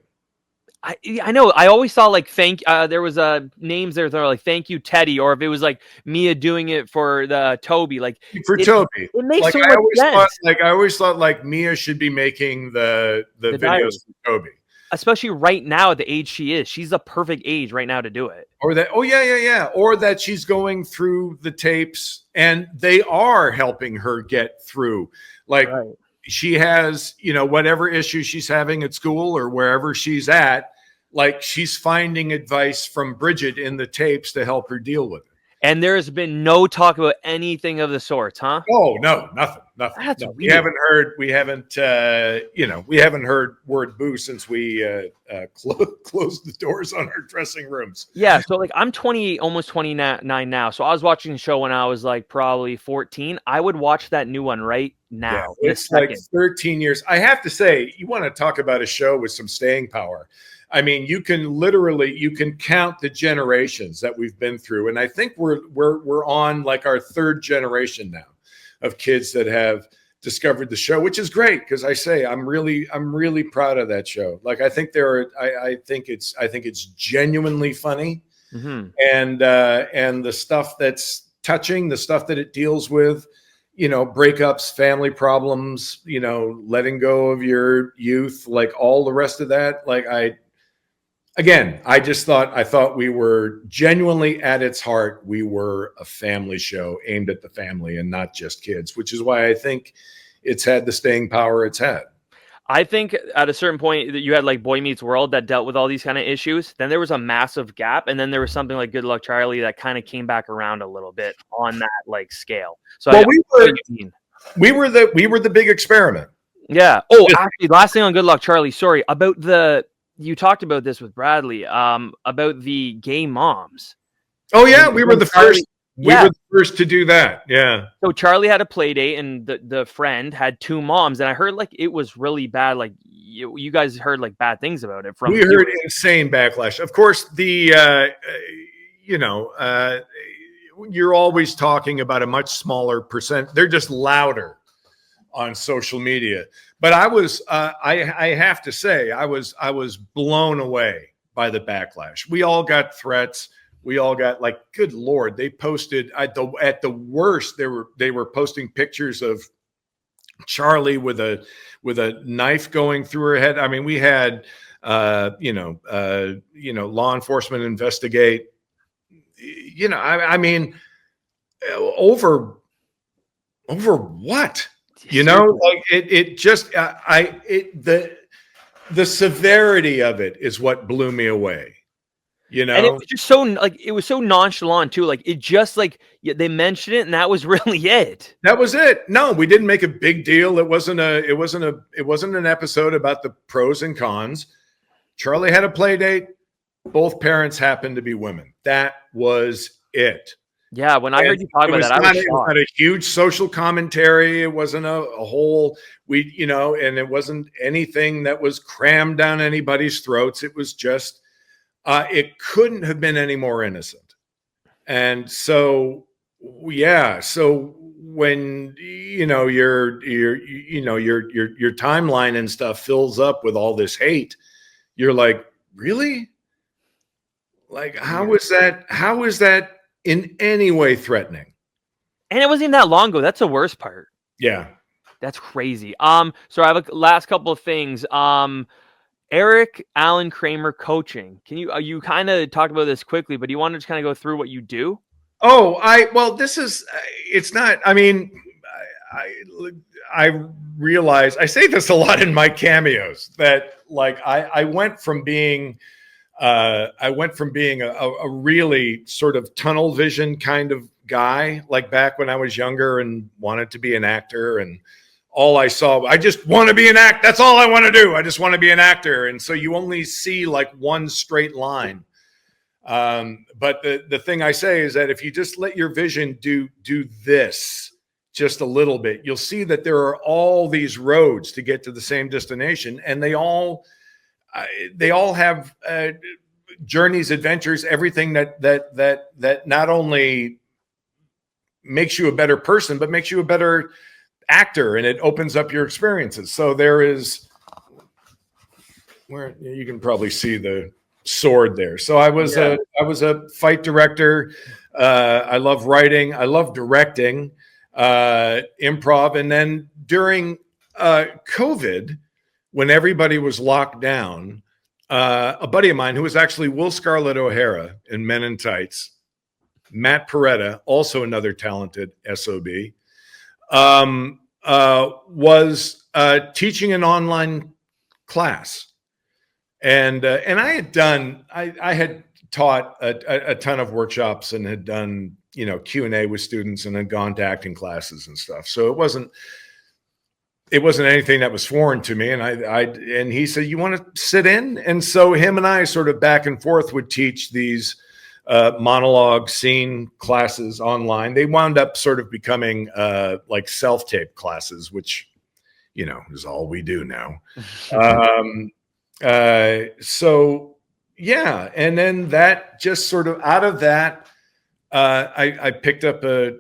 I know. I always saw like there was names there that were like thank you Teddy, or if it was like Mia doing it for the Toby, like Toby. It makes like, so much sense. I always thought like Mia should be making the videos for Toby, especially right now at the age she is. She's the perfect age right now to do it. Or that or that she's going through the tapes and they are helping her get through Like Right. she has, whatever issue she's having at school or wherever she's at, like she's finding advice from Bridget in the tapes to help her deal with it. And there's been no talk about anything of the sorts, huh? Oh, no, nothing. That's No, weird. we haven't heard word boo since we closed the doors on our dressing rooms. Yeah, so like I'm 28, almost 29 now. So I was watching the show when I was like probably 14. I would watch that new one right now. Yeah, it's like 13 years. I have to say, you want to talk about a show with some staying power. I mean, you can count the generations that we've been through, and I think we're on like our third generation now of kids that have discovered the show, which is great because I'm really proud of that show. Like I think I think it's genuinely funny, and the stuff that's touching, the stuff that it deals with, breakups, family problems, letting go of your youth, like all the rest of that. Like I thought we were genuinely at its heart. We were a family show aimed at the family and not just kids, which is why I think it's had the staying power it's had. I think at a certain point that you had like Boy Meets World that dealt with all these kind of issues. Then there was a massive gap. And then there was something like Good Luck Charlie that kind of came back around a little bit on that like scale. So we were the big experiment. Yeah. Oh, actually, last thing on Good Luck Charlie. Sorry about you talked about this with Bradley, about the gay moms. Oh yeah, we were the first. We Yeah. were the first to do that. Yeah. So Charlie had a play date, and the friend had two moms, and I heard like it was really bad. Like you guys heard like bad things about it from. We heard insane backlash. Of course, you're always talking about a much smaller percent. They're just louder on social media. But I have to say, I was blown away by the backlash. We all got threats. We all got like, good Lord, they posted at the worst. They were posting pictures of Charlie with a knife going through her head. I mean, we had, law enforcement investigate, I mean, over what? Like it just, the severity of it is what blew me away, And it was just so like, it was so nonchalant too. Like it just like they mentioned it and that was really it. That was it. No, we didn't make a big deal. It wasn't an episode about the pros and cons. Charlie had a play date. Both parents happened to be women. That was it. Yeah, when I heard you talk about that, it was not a huge social commentary. It wasn't a whole and it wasn't anything that was crammed down anybody's throats. It was just it couldn't have been any more innocent. And so so when your timeline and stuff fills up with all this hate, you're like, really? Like how is that in any way threatening? And it wasn't even that long ago. That's the worst part. Yeah. That's crazy. So I have a last couple of things. Eric Allan Kramer coaching. Can you kind of talked about this quickly, but do you want to just kind of go through what you do? This is, it's not, I mean, I realize, I say this a lot in my cameos that like, I went from being a really sort of tunnel vision kind of guy, like back when I was younger and wanted to be an actor, and all I saw, I just want to be an actor. That's all I want to do. I just want to be an actor. And so you only see like one straight line. But the thing I say is that if you just let your vision do this just a little bit, you'll see that there are all these roads to get to the same destination, and they all have journeys, adventures, everything that not only makes you a better person, but makes you a better actor, and it opens up your experiences. So there is, where you can probably see the sword there. So I was a fight director. I love writing. I love directing, improv. And then during COVID, when everybody was locked down, a buddy of mine who was actually Will Scarlett O'Hara in Men in Tights, Matt Peretta, also another talented SOB, was teaching an online class. And I had taught a ton of workshops and had done, Q&A with students and had gone to acting classes and stuff. So it wasn't anything that was foreign to me. And he said, "You want to sit in?" And so him and I sort of back and forth would teach these monologue scene classes online. They wound up sort of becoming like self-tape classes, which, is all we do now. So yeah. And then that just sort of out of that, I picked up a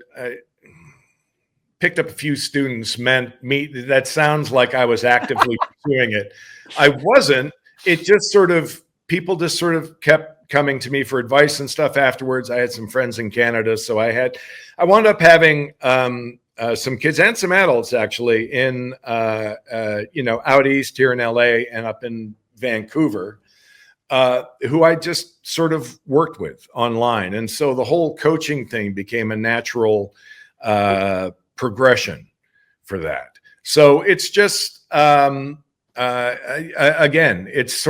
few students. That sounds like I was actively pursuing it. I wasn't. It just sort of, people just sort of kept coming to me for advice and stuff afterwards. I had some friends in Canada. So I wound up having some kids and some adults actually in, out east here in LA and up in Vancouver, who I just sort of worked with online. And so the whole coaching thing became a natural progression for that. So it's just, again, it's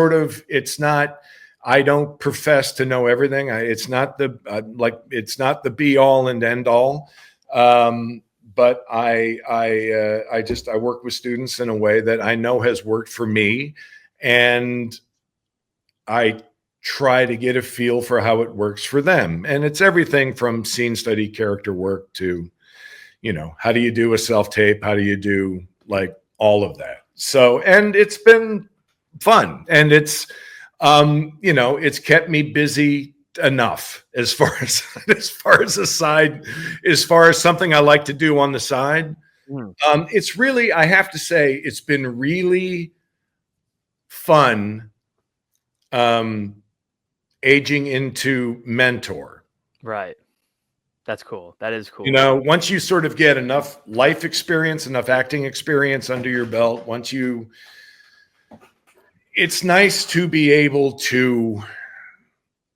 not, I don't profess to know everything. It's not the be all and end all. But I work with students in a way that I know has worked for me, and I try to get a feel for how it works for them. And it's everything from scene study, character work to, how do you do a self-tape? How do you do like all of that? So, and it's been fun, and it's, it's kept me busy enough as far as something I like to do on the side. It's really, I have to say, it's been really fun aging into mentor. Right. That's cool. That is cool. Once you sort of get enough life experience, enough acting experience under your belt, it's nice to be able to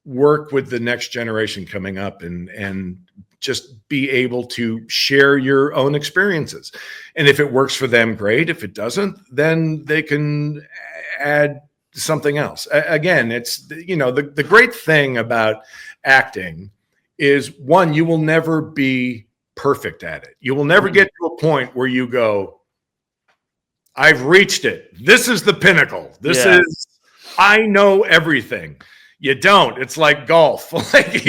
work with the next generation coming up and just be able to share your own experiences. And if it works for them, great. If it doesn't, then they can add something else. Again, it's, the great thing about acting is, one, you will never be perfect at it. You will never get to a point where you go, I've reached it. This is the pinnacle. I know everything. You don't. It's like golf. Like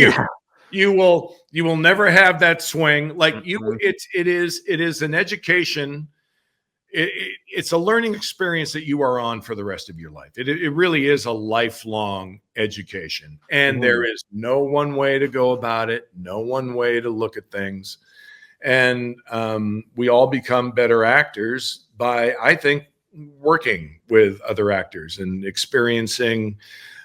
you will never have that swing. Like it is an education. It's a learning experience that you are on for the rest of your life. It really is a lifelong education. And there is no one way to go about it, no one way to look at things. And we all become better actors by, I think, working with other actors and experiencing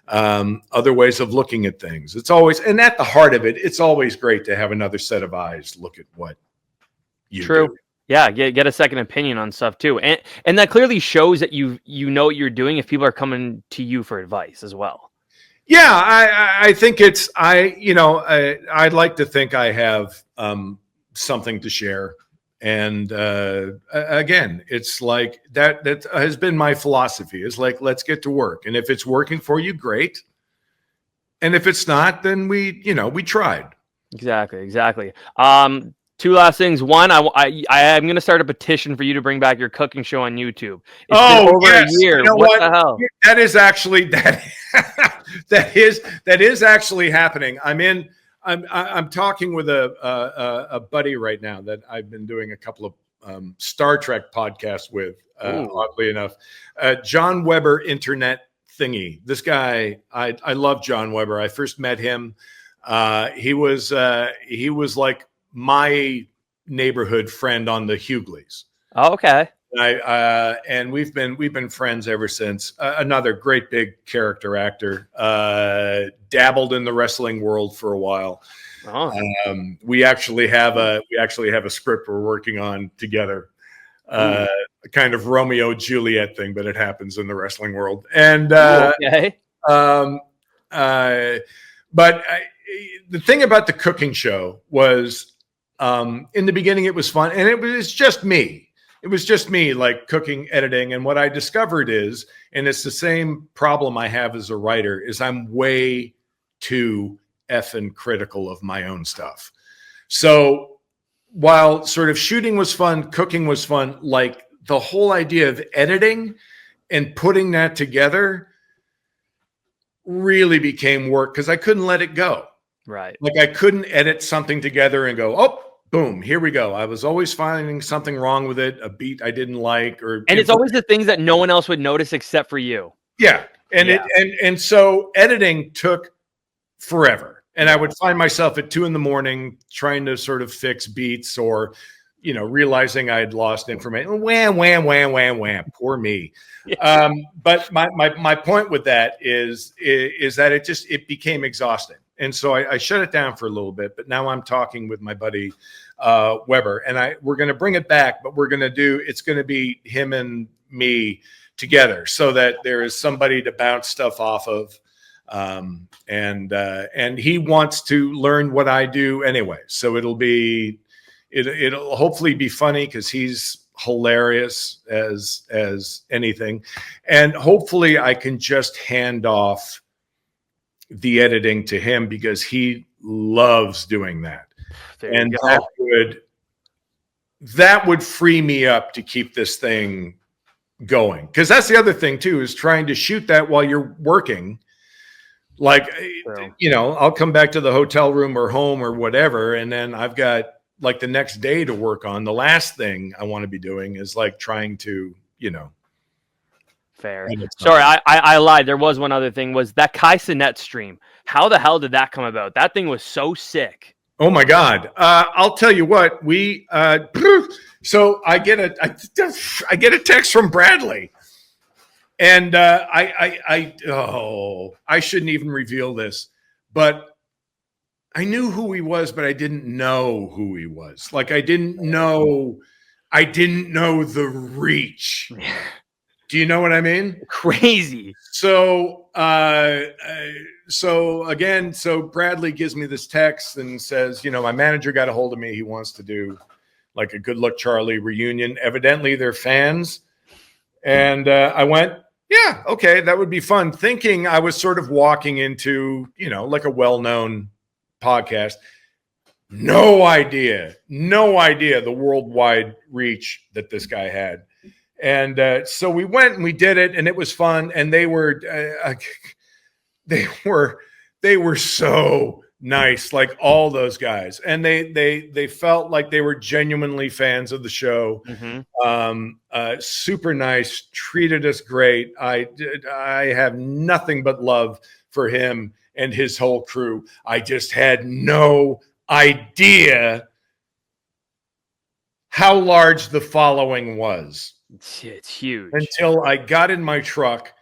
other ways of looking at things. It's always, and at the heart of it, it's always great to have another set of eyes look at what you do. Yeah, get a second opinion on stuff too, and that clearly shows that you know what you're doing if people are coming to you for advice as well. Yeah, I think it's I'd like to think I have something to share, and again, it's like that has been my philosophy. Is like, let's get to work, and if it's working for you, great, and if it's not, then we tried. Exactly. Two last things. One, I'm going to start a petition for you to bring back your cooking show on YouTube. It's been over a year. What the hell? That is actually that is actually happening. I'm talking with a buddy right now that I've been doing a couple of Star Trek podcasts with. Oddly enough, John Weber Internet Thingy. This guy, I love John Weber. I first met him. He was like my neighborhood friend on the Hughleys. Oh, okay. And we've been friends ever since. Another great big character actor, dabbled in the wrestling world for a while. Oh. We actually have a script we're working on together, a kind of Romeo Juliet thing, but it happens in the wrestling world. And okay. But the thing about the cooking show was, in the beginning, it was fun, and it's just me. it was just me, like cooking, editing. And what I discovered is, and it's the same problem I have as a writer, is I'm way too effing critical of my own stuff. So while sort of shooting was fun, cooking was fun, like the whole idea of editing and putting that together really became work because I couldn't let it go. Right. Like I couldn't edit something together and go, oh, boom, here we go. I was always finding something wrong with it, a beat I didn't like, and it's always the things that no one else would notice except for you. Yeah. And so editing took forever. And I would find myself at 2 a.m. trying to sort of fix beats or, realizing I had lost information. Wham, wham, wham, wham, wham. Poor me. Yeah. But my point with that is that it became exhausting. And so I shut it down for a little bit, but now I'm talking with my buddy Weber, and we're going to bring it back, but it's going to be him and me together so that there is somebody to bounce stuff off of. And he wants to learn what I do anyway. So it'll hopefully be funny because he's hilarious as anything. And hopefully I can just hand off the editing to him because he loves doing that. And that would free me up to keep this thing going. Because that's the other thing too, is trying to shoot that while you're working. Like, I'll come back to the hotel room or home or whatever, and then I've got like the next day to work on. The last thing I want to be doing is like trying to, Fair. Sorry, I lied. There was one other thing, was that Kai Cenat stream. How the hell did that come about? That thing was so sick. Oh my God. I'll tell you what, so I get a text from Bradley. And I shouldn't even reveal this, but I knew who he was, but I didn't know who he was. Like I didn't know the reach. Do you know what I mean? Crazy. So Bradley gives me this text and says, my manager got a hold of me. He wants to do like a Good Luck Charlie reunion. Evidently they're fans. And I went, yeah, okay, that would be fun. Thinking I was sort of walking into, like a well-known podcast. No idea the worldwide reach that this guy had. And so we went and we did it, and it was fun. And they were so nice, like all those guys, and they felt like they were genuinely fans of the show. Mm-hmm. Super nice, treated us great. I have nothing but love for him and his whole crew. I just had no idea how large the following was. It's huge. Until I got in my truck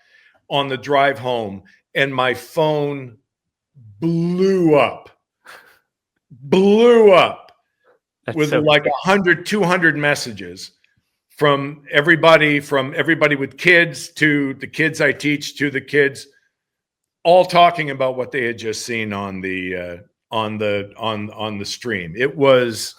on the drive home and my phone blew up That's with so like 100, 200 messages from everybody with kids to the kids I teach to the kids, all talking about what they had just seen on the stream. It was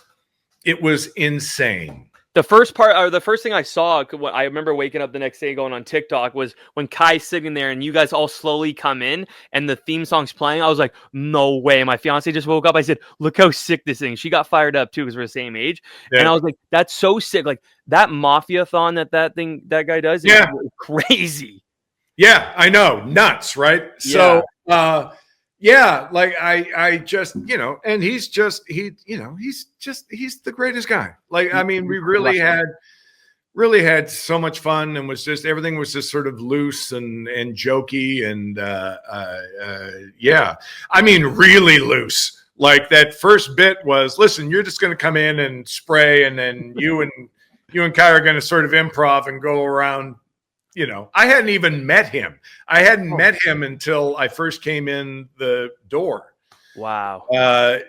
insane. The first part, or the first thing I saw, I remember waking up the next day going on TikTok, was when Kai's sitting there and you guys all slowly come in and the theme song's playing. I was like, no way. My fiance just woke up. I said, look how sick this thing. She got fired up too because we're the same age. Yeah. And I was like, that's so sick. Like that Mafia-thon that guy does is crazy. Yeah, I know. Nuts, right? Yeah. So, yeah, like I just, and he's the greatest guy. Like, I mean, we really had so much fun, and everything was just sort of loose and jokey and yeah, I mean, really loose. Like that first bit was, listen, you're just going to come in and spray, and then you and Kai are going to sort of improv and go around. I hadn't even met him. I hadn't met him until I first came in the door. Wow.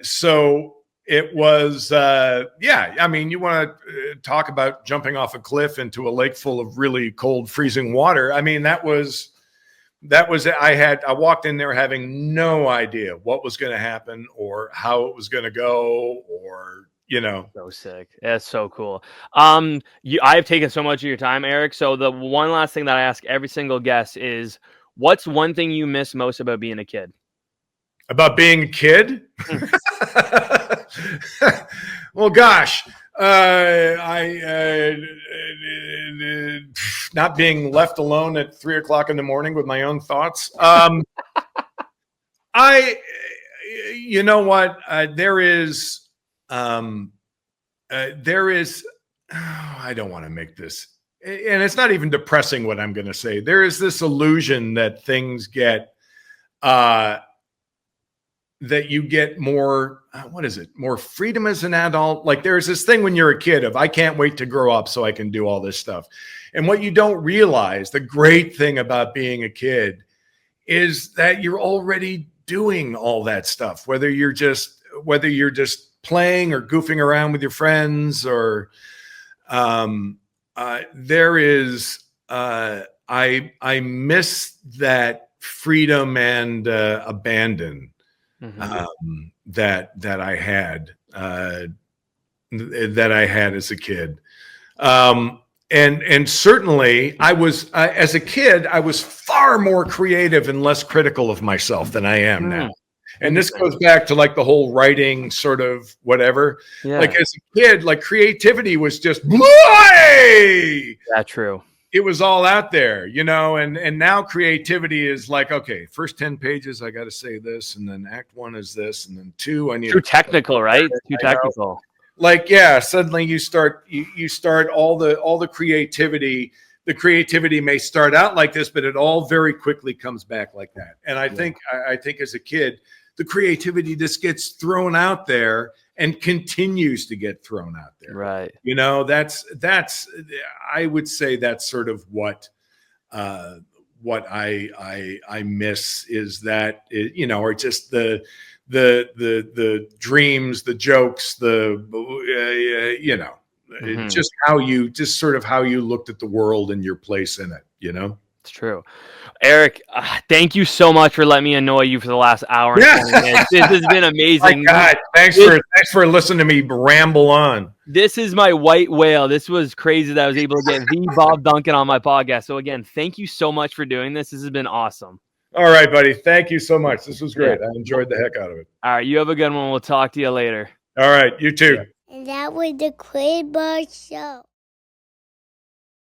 So it was, yeah. I mean, you want to talk about jumping off a cliff into a lake full of really cold, freezing water. I mean, that was, I walked in there having no idea what was going to happen or how it was going to go or you know. So sick. That's so cool. I've taken so much of your time, Eric. So the one last thing that I ask every single guest is, what's one thing you miss most about being a kid? About being a kid? Well, gosh, not being left alone at 3 o'clock in the morning with my own thoughts. You know what? There is, I don't want to make this, and it's not even depressing what I'm going to say. There is this illusion that things get, that you get more, more freedom as an adult. Like there's this thing when you're a kid of, I can't wait to grow up so I can do all this stuff. And what you don't realize, the great thing about being a kid is that you're already doing all that stuff, whether you're just playing or goofing around with your friends, or there is, I miss that freedom and abandon that I had as a kid. And certainly I was, as a kid, I was far more creative and less critical of myself than I am now. And this goes back to like the whole writing sort of whatever. Yeah. Like as a kid, like creativity was just, that's true. It was all out there, you know, and now creativity is like, okay, first 10 pages, I got to say this, and then act 1 is this, and then 2, I need too technical, right? Too technical. Like, yeah, suddenly you start all the creativity. The creativity may start out like this, but it all very quickly comes back like that. And I think as a kid, the creativity just gets thrown out there and continues to get thrown out there. Right. You know, that's I would say that's sort of what I miss, is that you know, or just the dreams, the jokes, you know, just how you looked at the world and your place in it, you know? It's true. Eric, thank you so much for letting me annoy you for the last hour. Yeah. This has been amazing. My God, thanks for listening to me ramble on. This is my white whale. This was crazy that I was able to get the Bob Duncan on my podcast. So again, thank you so much for doing this. This has been awesome. All right, buddy. Thank you so much. This was great. Yeah. I enjoyed the heck out of it. All right. You have a good one. We'll talk to you later. All right. You too. And that was the Quinn Show.